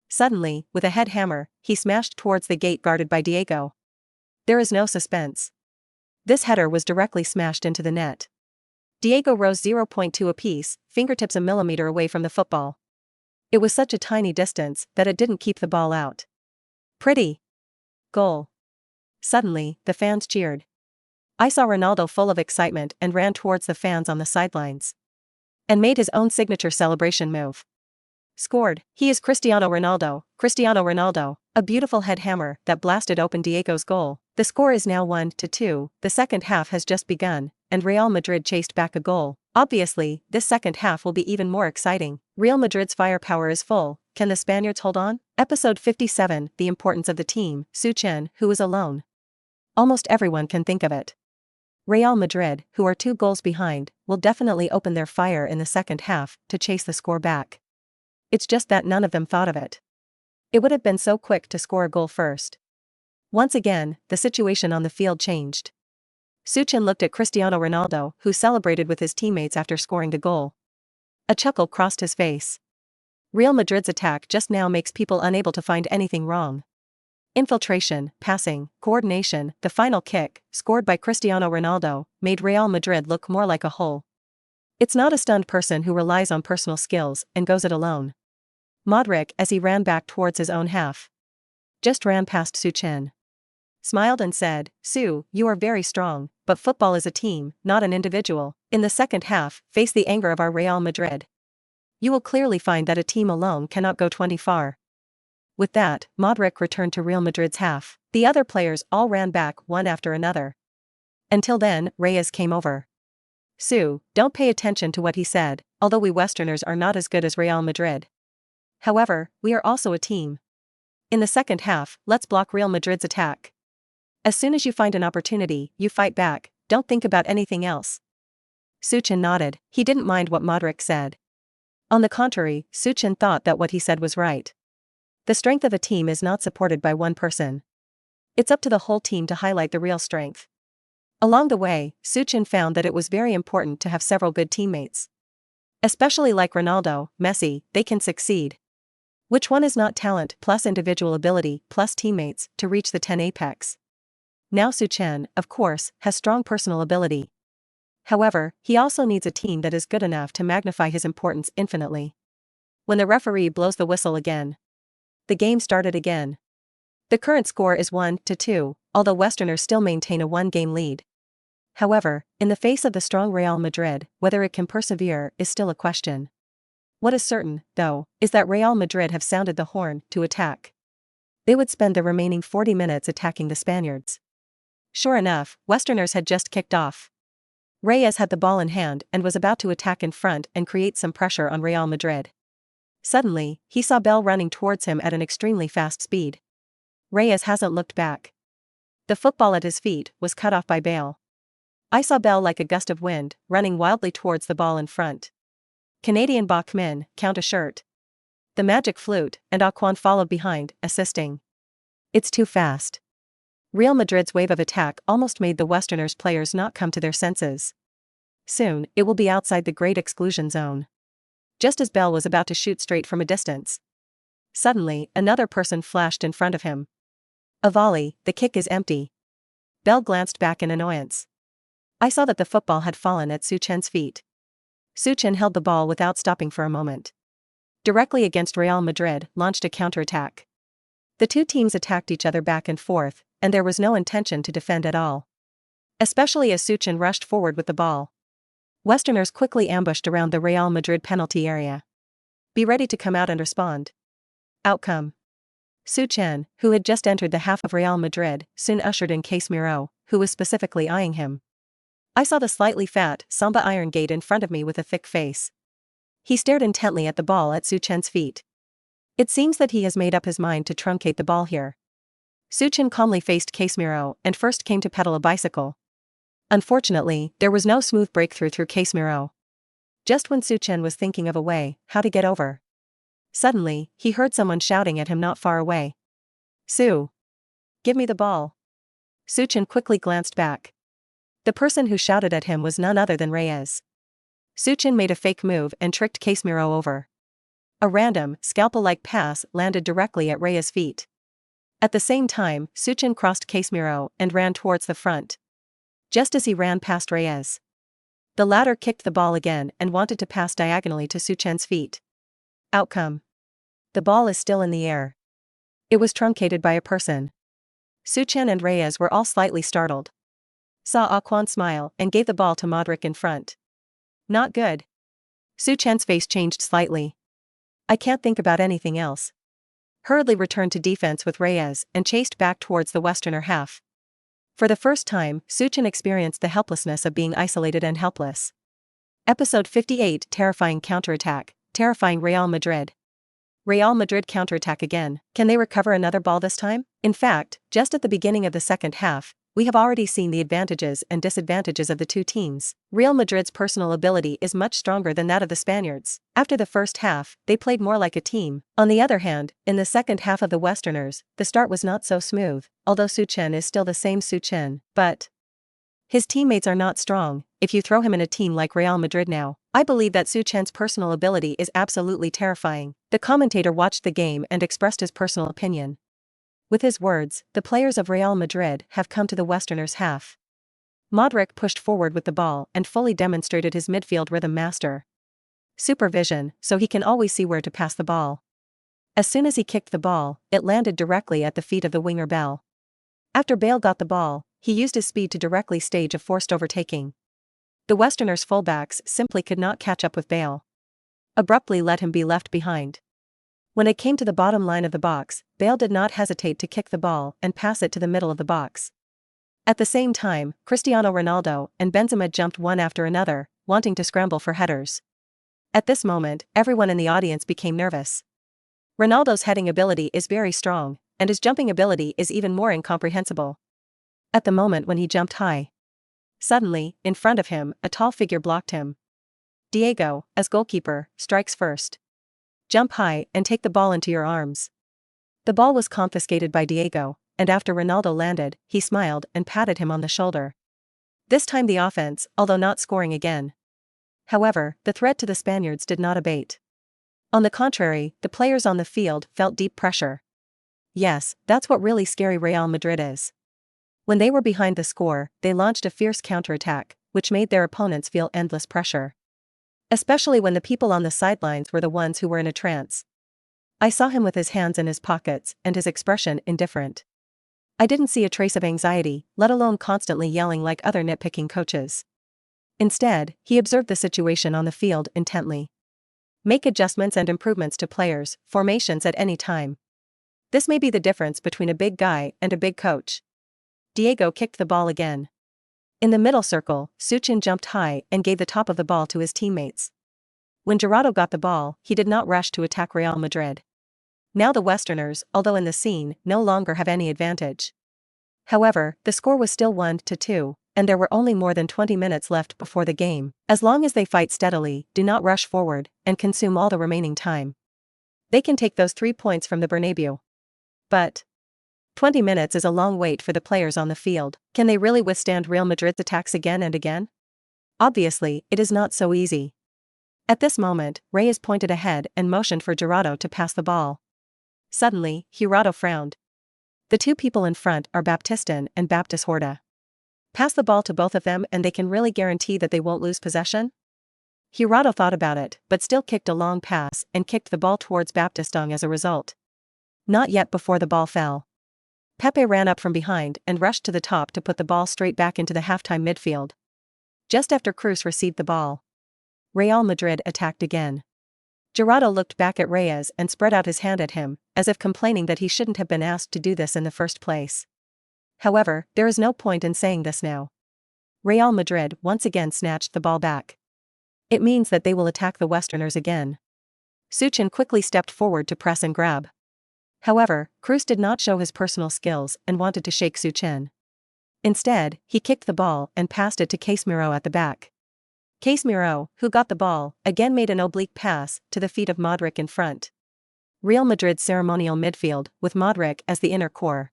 Suddenly, with a head hammer, he smashed towards the gate guarded by Diego. There is no suspense. This header was directly smashed into the net. Diego rose 0.2 apiece, fingertips a millimeter away from the football. It was such a tiny distance that it didn't keep the ball out. Pretty. Goal. Suddenly, the fans cheered. I saw Ronaldo full of excitement and ran towards the fans on the sidelines. And made his own signature celebration move. Scored. He is Cristiano Ronaldo, a beautiful head hammer that blasted open Diego's goal. The score is now 1-2, the second half has just begun, and Real Madrid chased back a goal. Obviously, this second half will be even more exciting. Real Madrid's firepower is full. Can the Spaniards hold on? Episode 57, The Importance of the Team, Su Chen, who is alone. Almost everyone can think of it. Real Madrid, who are 2 goals behind, will definitely open their fire in the second half to chase the score back. It's just that none of them thought of it. It would have been so quick to score a goal first. Once again, the situation on the field changed. Su Chen looked at Cristiano Ronaldo, who celebrated with his teammates after scoring the goal. A chuckle crossed his face. Real Madrid's attack just now makes people unable to find anything wrong. Infiltration, passing, coordination, the final kick, scored by Cristiano Ronaldo, made Real Madrid look more like a whole. It's not a stunned person who relies on personal skills and goes it alone. Modric, as he ran back towards his own half, just ran past Su Chen, smiled and said, "Su, you are very strong, but football is a team, not an individual. In the second half, face the anger of our Real Madrid. You will clearly find that a team alone cannot go 20 far." With that, Modric returned to Real Madrid's half. The other players all ran back one after another. Until then, Reyes came over. "Su, don't pay attention to what he said, although we Westerners are not as good as Real Madrid. However, we are also a team. In the second half, let's block Real Madrid's attack. As soon as you find an opportunity, you fight back, don't think about anything else." Su Chen nodded. He didn't mind what Modric said. On the contrary, Su Chen thought that what he said was right. The strength of a team is not supported by one person. It's up to the whole team to highlight the real strength. Along the way, Su Chen found that it was very important to have several good teammates. Especially like Ronaldo, Messi, they can succeed. Which one is not talent plus individual ability plus teammates to reach the 10 apex? Now Su Chen, of course, has strong personal ability. However, he also needs a team that is good enough to magnify his importance infinitely. When the referee blows the whistle again, the game started again. The current score is 1-2, although Westerners still maintain a one-game lead. However, in the face of the strong Real Madrid, whether it can persevere is still a question. What is certain, though, is that Real Madrid have sounded the horn to attack. They would spend the remaining 40 minutes attacking the Spaniards. Sure enough, Westerners had just kicked off. Reyes had the ball in hand and was about to attack in front and create some pressure on Real Madrid. Suddenly, he saw Bell running towards him at an extremely fast speed. Reyes hasn't looked back. The football at his feet was cut off by Bale. I saw Bell like a gust of wind, running wildly towards the ball in front. Canadian Bachmann, count a shirt. The magic flute, and Aquan followed behind, assisting. It's too fast. Real Madrid's wave of attack almost made the Westerners' players not come to their senses. Soon, it will be outside the great exclusion zone. Just as Bell was about to shoot straight from a distance, suddenly, another person flashed in front of him. A volley, the kick is empty. Bell glanced back in annoyance. I saw that the football had fallen at Su Chen's feet. Su Chen held the ball without stopping for a moment. Directly against Real Madrid, launched a counterattack. The two teams attacked each other back and forth, and there was no intention to defend at all. Especially as Su Chen rushed forward with the ball. Westerners quickly ambushed around the Real Madrid penalty area. Be ready to come out and respond. Outcome. Su Chen, who had just entered the half of Real Madrid, soon ushered in Casemiro, who was specifically eyeing him. I saw the slightly fat, Samba Iron Gate in front of me with a thick face. He stared intently at the ball at Su Chen's feet. It seems that he has made up his mind to truncate the ball here. Su Chen calmly faced Casemiro and first came to pedal a bicycle. Unfortunately, there was no smooth breakthrough through Casemiro. Just when Su Chen was thinking of a way how to get over, suddenly, he heard someone shouting at him not far away. "Su! Give me the ball." Su Chen quickly glanced back. The person who shouted at him was none other than Reyes. Su Chen made a fake move and tricked Casemiro over. A random, scalpel-like pass landed directly at Reyes' feet. At the same time, Su Chen crossed Casemiro and ran towards the front. Just as he ran past Reyes, the latter kicked the ball again and wanted to pass diagonally to Su Chen's feet. Outcome. The ball is still in the air. It was truncated by a person. Su Chen and Reyes were all slightly startled. Saw Aquan smile and gave the ball to Modric in front. Not good. Su Chen's face changed slightly. I can't think about anything else. Hurriedly returned to defense with Reyes and chased back towards the Westerner half. For the first time, Su Chen experienced the helplessness of being isolated and helpless. Episode 58. Terrifying counterattack, terrifying Real Madrid. Real Madrid counterattack again. Can they recover another ball this time? In fact, just at the beginning of the second half, we have already seen the advantages and disadvantages of the two teams. Real Madrid's personal ability is much stronger than that of the Spaniards. After the first half, they played more like a team. On the other hand, in the second half of the Westerners, the start was not so smooth, although Su Chen is still the same Su Chen, but his teammates are not strong. If you throw him in a team like Real Madrid now, I believe that Su Chen's personal ability is absolutely terrifying. The commentator watched the game and expressed his personal opinion. With his words, the players of Real Madrid have come to the Westerners' half. Modric pushed forward with the ball and fully demonstrated his midfield rhythm master. Supervision, so he can always see where to pass the ball. As soon as he kicked the ball, it landed directly at the feet of the winger Bale. After Bale got the ball, he used his speed to directly stage a forced overtaking. The Westerners' fullbacks simply could not catch up with Bale. Abruptly let him be left behind. When it came to the bottom line of the box, Bale did not hesitate to kick the ball and pass it to the middle of the box. At the same time, Cristiano Ronaldo and Benzema jumped one after another, wanting to scramble for headers. At this moment, everyone in the audience became nervous. Ronaldo's heading ability is very strong, and his jumping ability is even more incomprehensible. At the moment when he jumped high, suddenly, in front of him, a tall figure blocked him. Diego, as goalkeeper, strikes first. Jump high and take the ball into your arms. The ball was confiscated by Diego, and after Ronaldo landed, he smiled and patted him on the shoulder. This time the offense, although not scoring again. However, the threat to the Spaniards did not abate. On the contrary, the players on the field felt deep pressure. Yes, that's what really scary Real Madrid is. When they were behind the score, they launched a fierce counterattack, which made their opponents feel endless pressure. Especially when the people on the sidelines were the ones who were in a trance. I saw him with his hands in his pockets and his expression indifferent. I didn't see a trace of anxiety, let alone constantly yelling like other nitpicking coaches. Instead, he observed the situation on the field intently. Make adjustments and improvements to players' formations at any time. This may be the difference between a big guy and a big coach. Diego kicked the ball again. In the middle circle, Su Chen jumped high and gave the top of the ball to his teammates. When Gerardo got the ball, he did not rush to attack Real Madrid. Now the Westerners, although in the scene, no longer have any advantage. However, the score was still 1-2, and there were only more than 20 minutes left before the game. As long as they fight steadily, do not rush forward, and consume all the remaining time, they can take those 3 points from the Bernabeu. But 20 minutes is a long wait for the players on the field. Can they really withstand Real Madrid's attacks again and again? Obviously, it is not so easy. At this moment, Reyes pointed ahead and motioned for Gerardo to pass the ball. Suddenly, Gerardo frowned. The two people in front are Baptistin and Baptist Horta. Pass the ball to both of them and they can really guarantee that they won't lose possession? Gerardo thought about it, but still kicked a long pass and kicked the ball towards Baptistin as a result. Not yet before the ball fell. Pepe ran up from behind and rushed to the top to put the ball straight back into the halftime midfield. Just after Cruz received the ball, Real Madrid attacked again. Gerardo looked back at Reyes and spread out his hand at him, as if complaining that he shouldn't have been asked to do this in the first place. However, there is no point in saying this now. Real Madrid once again snatched the ball back. It means that they will attack the Westerners again. Su Chen quickly stepped forward to press and grab. However, Cruz did not show his personal skills and wanted to shake Su Chen. Instead, he kicked the ball and passed it to Casemiro at the back. Casemiro, who got the ball, again made an oblique pass to the feet of Modric in front. Real Madrid's ceremonial midfield, with Modric as the inner core.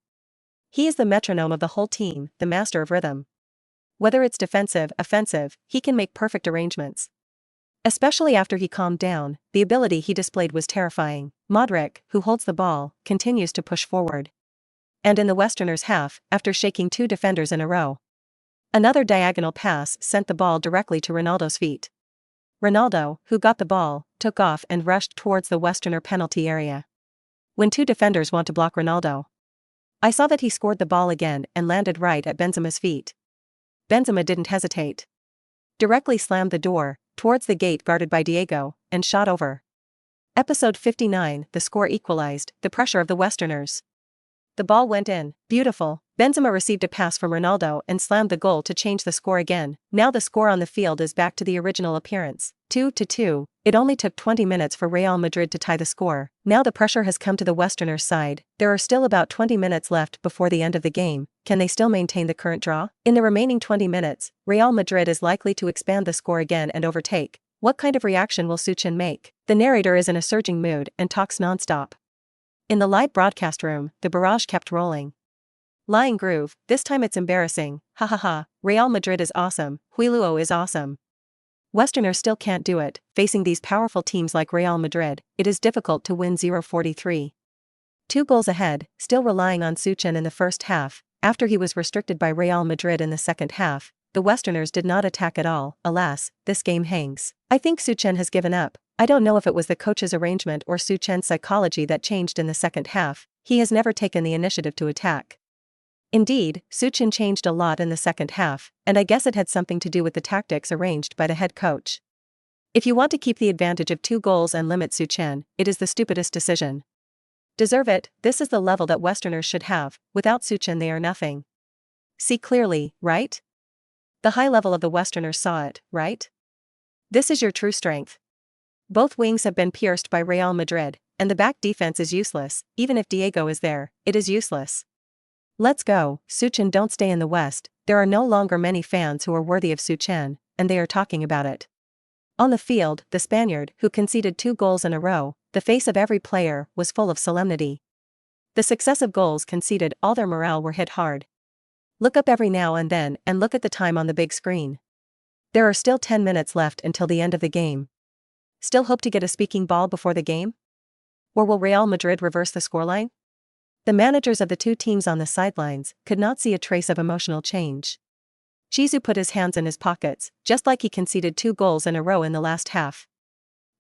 He is the metronome of the whole team, the master of rhythm. Whether it's defensive, offensive, he can make perfect arrangements. Especially after he calmed down, the ability he displayed was terrifying. Modric, who holds the ball, continues to push forward. And in the Westerners' half, after shaking two defenders in a row, another diagonal pass sent the ball directly to Ronaldo's feet. Ronaldo, who got the ball, took off and rushed towards the Westerner penalty area. When two defenders want to block Ronaldo, I saw that he scored the ball again and landed right at Benzema's feet. Benzema didn't hesitate. Directly slammed the door towards the gate guarded by Diego, and shot over. Episode 59, the score equalized, the pressure of the Westerners. The ball went in. Beautiful. Benzema received a pass from Ronaldo and slammed the goal to change the score again. Now the score on the field is back to the original appearance. 2-2. It only took 20 minutes for Real Madrid to tie the score. Now the pressure has come to the Westerners' side. There are still about 20 minutes left before the end of the game. Can they still maintain the current draw? In the remaining 20 minutes, Real Madrid is likely to expand the score again and overtake. What kind of reaction will Su Chen make? The narrator is in a surging mood and talks non-stop. In the live broadcast room, the barrage kept rolling. Lying groove, this time it's embarrassing, ha ha ha, Real Madrid is awesome, Huiluo is awesome. Westerners still can't do it, facing these powerful teams like Real Madrid, it is difficult to win 0-43. 2 goals ahead, still relying on Su Chen in the first half, after he was restricted by Real Madrid in the second half, the Westerners did not attack at all, alas, this game hangs. I think Su Chen has given up, I don't know if it was the coach's arrangement or Su Chen's psychology that changed in the second half. He has never taken the initiative to attack. Indeed, Su Chen changed a lot in the second half, and I guess it had something to do with the tactics arranged by the head coach. If you want to keep the advantage of 2 goals and limit Su Chen, it is the stupidest decision. Deserve it, this is the level that Westerners should have. Without Su Chen they are nothing. See clearly, right? The high level of the Westerners saw it, right? This is your true strength. Both wings have been pierced by Real Madrid, and the back defense is useless. Even if Diego is there, it is useless. Let's go, Su Chen. Don't stay in the West. There are no longer many fans who are worthy of Su Chen, and they are talking about it. On the field, the Spaniard, who conceded 2 goals in a row, the face of every player was full of solemnity. The successive goals conceded, all their morale were hit hard. Look up every now and then and look at the time on the big screen. There are still 10 minutes left until the end of the game. Still hope to get a speaking ball before the game? Or will Real Madrid reverse the scoreline? The managers of the 2 teams on the sidelines could not see a trace of emotional change. Chizu put his hands in his pockets, just like he conceded 2 goals in a row in the last half.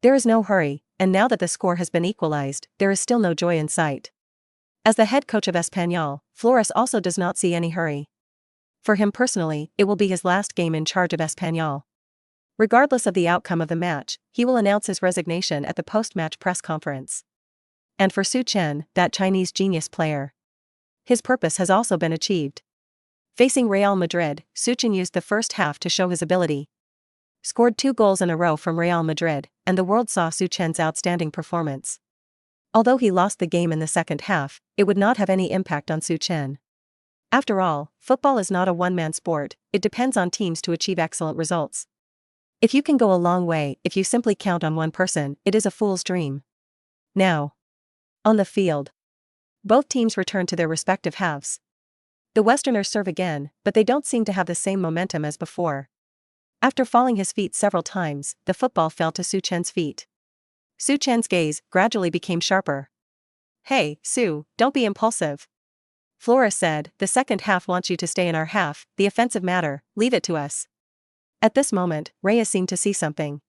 There is no hurry, and now that the score has been equalized, there is still no joy in sight. As the head coach of Espanyol, Flores also does not see any hurry. For him personally, it will be his last game in charge of Espanyol. Regardless of the outcome of the match, he will announce his resignation at the post-match press conference. And for Su Chen, that Chinese genius player, his purpose has also been achieved. Facing Real Madrid, Su Chen used the first half to show his ability. Scored 2 goals in a row from Real Madrid, and the world saw Su Chen's outstanding performance. Although he lost the game in the second half, it would not have any impact on Su Chen. After all, football is not a one-man sport, it depends on teams to achieve excellent results. If you can go a long way, if you simply count on one person, it is a fool's dream. Now, on the field, both teams return to their respective halves. The Westerners serve again, but they don't seem to have the same momentum as before. After falling his feet several times, the football fell to Su Chen's feet. Su Chen's gaze gradually became sharper. Hey, Su, don't be impulsive. Flores said, the second half wants you to stay in our half, the offensive matter, leave it to us. At this moment, Reyes seemed to see something.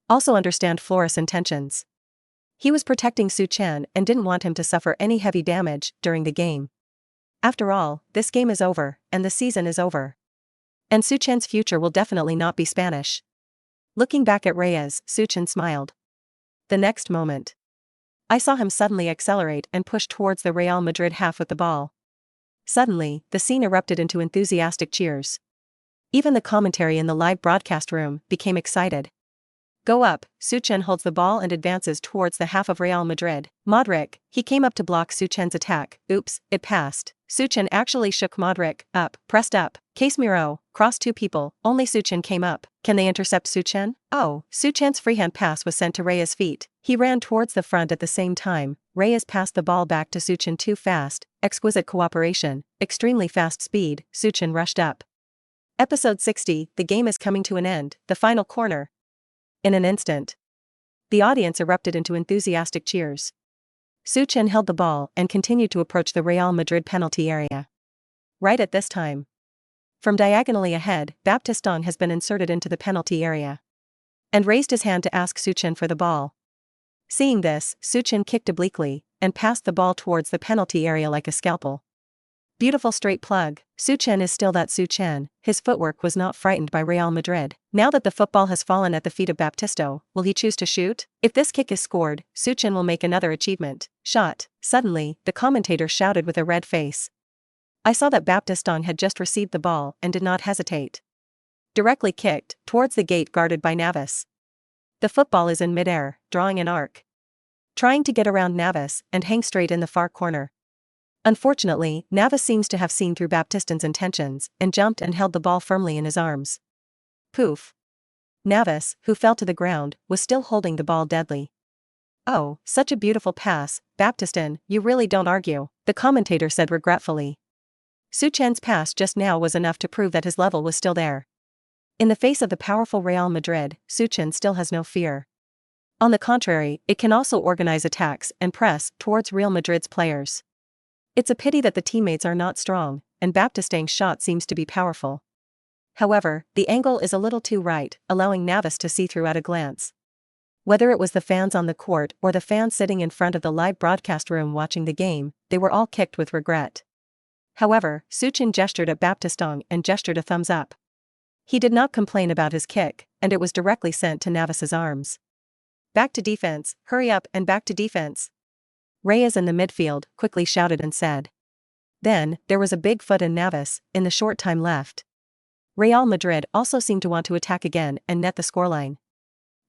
Also understand Flores' intentions. He was protecting Su Chen and didn't want him to suffer any heavy damage during the game. After all, this game is over, and the season is over. And Su Chen's future will definitely not be Spanish. Looking back at Reyes, Su Chen smiled. The next moment, I saw him suddenly accelerate and push towards the Real Madrid half with the ball. Suddenly, the scene erupted into enthusiastic cheers. Even the commentary in the live broadcast room became excited. Go up, Su Chen holds the ball and advances towards the half of Real Madrid. Modric, he came up to block Su Chen's attack. Oops, it passed. Su Chen actually shook Modric up, pressed up. Casemiro, crossed 2 people, only Su Chen came up. Can they intercept Su Chen? Oh, Su Chen's freehand pass was sent to Reyes' feet. He ran towards the front at the same time. Reyes passed the ball back to Su Chen too fast. Exquisite cooperation, extremely fast speed. Su Chen rushed up. Episode 60, the game is coming to an end, the final corner. In an instant, the audience erupted into enthusiastic cheers. Su Chen held the ball and continued to approach the Real Madrid penalty area. Right at this time, from diagonally ahead, Baptistong has been inserted into the penalty area and raised his hand to ask Su Chen for the ball. Seeing this, Su Chen kicked obliquely and passed the ball towards the penalty area like a scalpel. Beautiful straight plug. Su Chen is still that Su Chen. His footwork was not frightened by Real Madrid. Now that the football has fallen at the feet of Baptisto, will he choose to shoot? If this kick is scored, Su Chen will make another achievement. Shot. Suddenly, the commentator shouted with a red face. I saw that Baptistong had just received the ball and did not hesitate. Directly kicked, towards the gate guarded by Navas. The football is in midair, drawing an arc. Trying to get around Navas and hang straight in the far corner. Unfortunately, Navas seems to have seen through Baptiston's intentions and jumped and held the ball firmly in his arms. Poof. Navas, who fell to the ground, was still holding the ball deadly. Oh, such a beautiful pass, Baptiston, you really don't argue, the commentator said regretfully. Su Chen's pass just now was enough to prove that his level was still there. In the face of the powerful Real Madrid, Su Chen still has no fear. On the contrary, it can also organize attacks and press towards Real Madrid's players. It's a pity that the teammates are not strong, and Baptistong's shot seems to be powerful. However, the angle is a little too right, allowing Navas to see through at a glance. Whether it was the fans on the court or the fans sitting in front of the live broadcast room watching the game, they were all kicked with regret. However, Su Chen gestured at Baptistong and gestured a thumbs up. He did not complain about his kick, and it was directly sent to Navas's arms. Back to defense, hurry up and back to defense. Reyes in the midfield quickly shouted and said. Then, there was a big foot in Navas, in the short time left. Real Madrid also seemed to want to attack again and net the scoreline.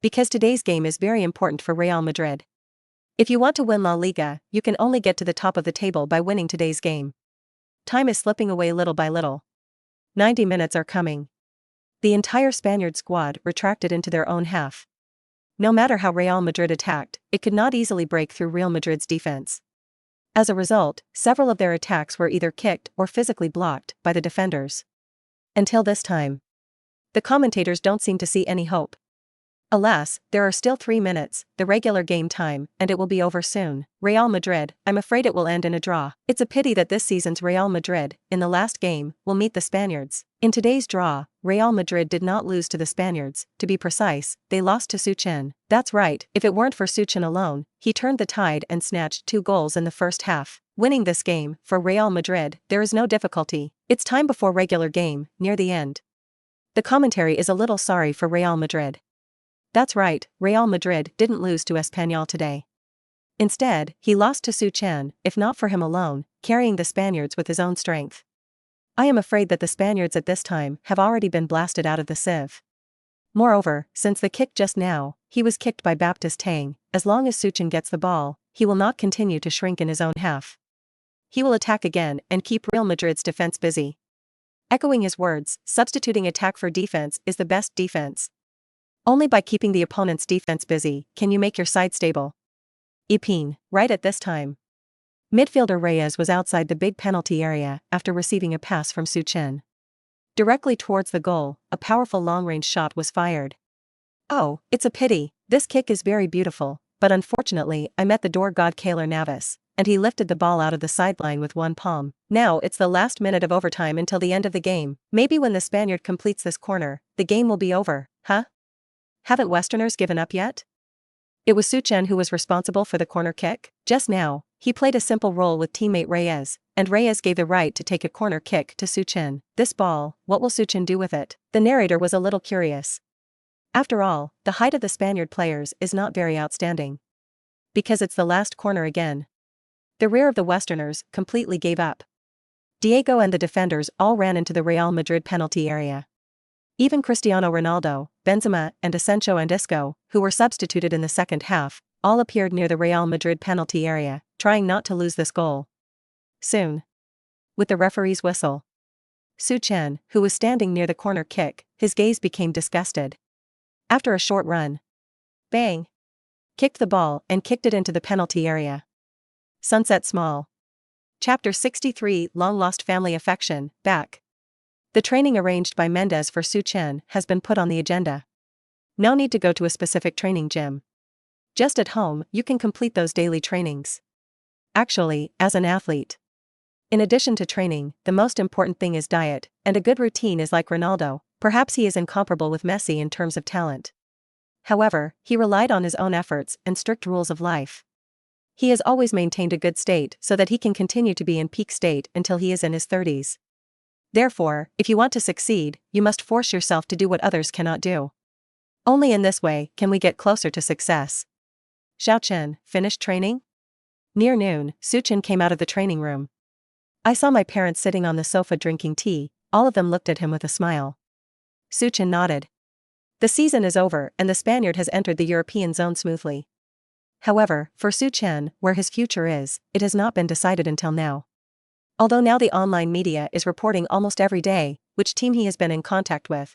Because today's game is very important for Real Madrid. If you want to win La Liga, you can only get to the top of the table by winning today's game. Time is slipping away little by little. 90 minutes are coming. The entire Spaniard squad retracted into their own half. No matter how Real Madrid attacked, it could not easily break through Real Madrid's defense. As a result, several of their attacks were either kicked or physically blocked by the defenders. Until this time, the commentators don't seem to see any hope. Alas, there are still 3 minutes, the regular game time, and it will be over soon. Real Madrid, I'm afraid it will end in a draw. It's a pity that this season's Real Madrid, in the last game, will meet the Spaniards. In today's draw, Real Madrid did not lose to the Spaniards, to be precise, they lost to Su Chen. That's right, if it weren't for Su Chen alone, he turned the tide and snatched 2 goals in the first half. Winning this game, for Real Madrid, there is no difficulty. It's time before regular game, near the end. The commentary is a little sorry for Real Madrid. That's right, Real Madrid didn't lose to Espanyol today. Instead, he lost to Su Chen, if not for him alone, carrying the Spaniards with his own strength. I am afraid that the Spaniards at this time have already been blasted out of the sieve. Moreover, since the kick just now, he was kicked by Baptiste Tang, as long as Su Chen gets the ball, he will not continue to shrink in his own half. He will attack again and keep Real Madrid's defense busy. Echoing his words, substituting attack for defense is the best defense. Only by keeping the opponent's defense busy can you make your side stable. Ipin, right at this time. Midfielder Reyes was outside the big penalty area after receiving a pass from Su Chen. Directly towards the goal, a powerful long-range shot was fired. Oh, it's a pity, this kick is very beautiful, but unfortunately I met the door god Keylor Navas, and he lifted the ball out of the sideline with one palm. Now it's the last minute of overtime until the end of the game. Maybe when the Spaniard completes this corner, the game will be over, huh? Haven't Westerners given up yet? It was Su Chen who was responsible for the corner kick. Just now, he played a simple role with teammate Reyes, and Reyes gave the right to take a corner kick to Su Chen. This ball, what will Su Chen do with it? The narrator was a little curious. After all, the height of the Spaniard players is not very outstanding. Because it's the last corner again. The rear of the Westerners completely gave up. Diego and the defenders all ran into the Real Madrid penalty area. Even Cristiano Ronaldo, Benzema, and Asensio and Isco, who were substituted in the second half, all appeared near the Real Madrid penalty area, trying not to lose this goal. Soon, with the referee's whistle, Su Chen, who was standing near the corner kick, his gaze became disgusted. After a short run, bang! Kicked the ball and kicked it into the penalty area. Sunset Small. Chapter 63, Long Lost Family Affection, back. The training arranged by Mendes for Su Chen has been put on the agenda. No need to go to a specific training gym. Just at home, you can complete those daily trainings. Actually, as an athlete. In addition to training, the most important thing is diet, and a good routine is like Ronaldo. Perhaps he is incomparable with Messi in terms of talent. However, he relied on his own efforts and strict rules of life. He has always maintained a good state so that he can continue to be in peak state until he is in his 30s. Therefore, if you want to succeed, you must force yourself to do what others cannot do. Only in this way can we get closer to success. Su Chen, finished training? Near noon, Su Chen came out of the training room. I saw my parents sitting on the sofa drinking tea, all of them looked at him with a smile. Su Chen nodded. The season is over and the Spaniard has entered the European zone smoothly. However, for Su Chen, where his future is, it has not been decided until now. Although now the online media is reporting almost every day which team he has been in contact with,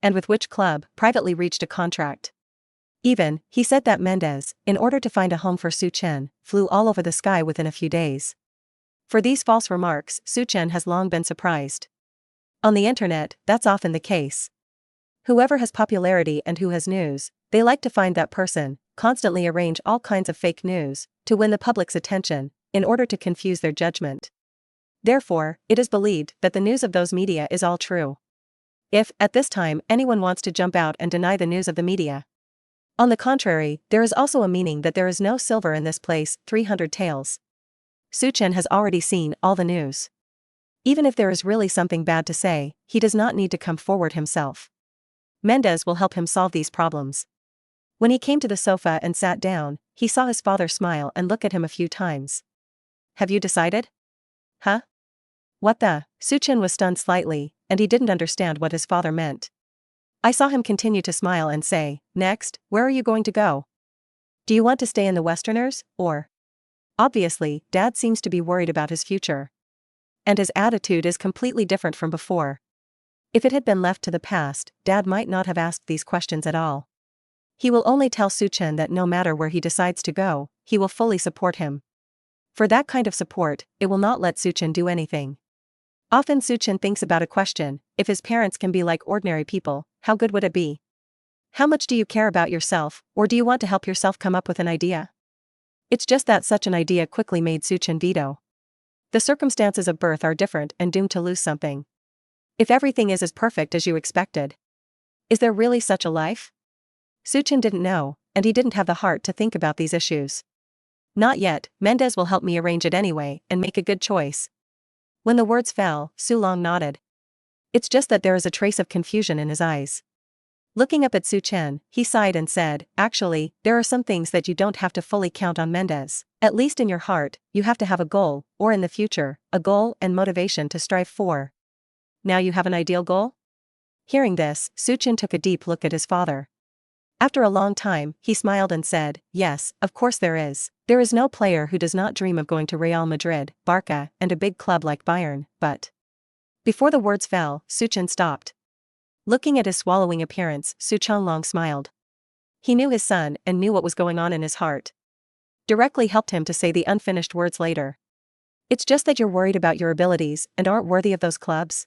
and with which club privately reached a contract. Even, he said that Mendes, in order to find a home for Su Chen, flew all over the sky within a few days. For these false remarks, Su Chen has long been surprised. On the internet, that's often the case. Whoever has popularity and who has news, they like to find that person, constantly arrange all kinds of fake news, to win the public's attention, in order to confuse their judgment. Therefore, it is believed that the news of those media is all true. If, at this time, anyone wants to jump out and deny the news of the media, On the contrary, there is also a meaning that there is no silver in this place, 300 taels. Su Chen has already seen all the news. Even if there is really something bad to say, he does not need to come forward himself. Mendez will help him solve these problems. When he came to the sofa and sat down, he saw his father smile and look at him a few times. Have you decided? Huh? What the? Su Chen was stunned slightly, and he didn't understand what his father meant. I saw him continue to smile and say, next, where are you going to go? Do you want to stay in the Westerners, or? Obviously, Dad seems to be worried about his future. And his attitude is completely different from before. If it had been left to the past, Dad might not have asked these questions at all. He will only tell Su Chen that no matter where he decides to go, he will fully support him. For that kind of support, it will not let Su Chen do anything. Often Su Chen thinks about a question: if his parents can be like ordinary people, how good would it be? How much do you care about yourself, or do you want to help yourself come up with an idea? It's just that such an idea quickly made Su Chen veto. The circumstances of birth are different and doomed to lose something. If everything is as perfect as you expected, is there really such a life? Su Chen didn't know, and he didn't have the heart to think about these issues. Not yet, Mendez will help me arrange it anyway and make a good choice. When the words fell, Su Long nodded. It's just that there is a trace of confusion in his eyes. Looking up at Su Chen, he sighed and said, actually, there are some things that you don't have to fully count on Mendez. At least in your heart, you have to have a goal, or in the future, a goal and motivation to strive for. Now you have an ideal goal? Hearing this, Su Chen took a deep look at his father. After a long time, he smiled and said, yes, of course there is. There is no player who does not dream of going to Real Madrid, Barca, and a big club like Bayern, but... Before the words fell, Su Chen stopped. Looking at his swallowing appearance, Su Long smiled. He knew his son and knew what was going on in his heart. Directly helped him to say the unfinished words later. It's just that you're worried about your abilities and aren't worthy of those clubs?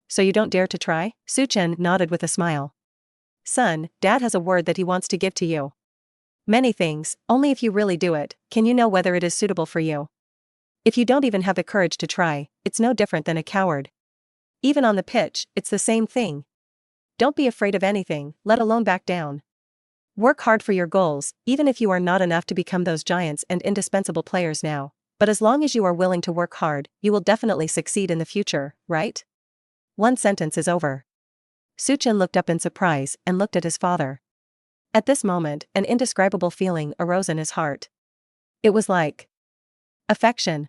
So you don't dare to try? Su Chen nodded with a smile. Son, Dad has a word that he wants to give to you. Many things, only if you really do it, can you know whether it is suitable for you. If you don't even have the courage to try, it's no different than a coward. Even on the pitch, it's the same thing. Don't be afraid of anything, let alone back down. Work hard for your goals, even if you are not enough to become those giants and indispensable players now. But as long as you are willing to work hard, you will definitely succeed in the future, right? One sentence is over. Su Chen looked up in surprise and looked at his father. At this moment, an indescribable feeling arose in his heart. It was like affection.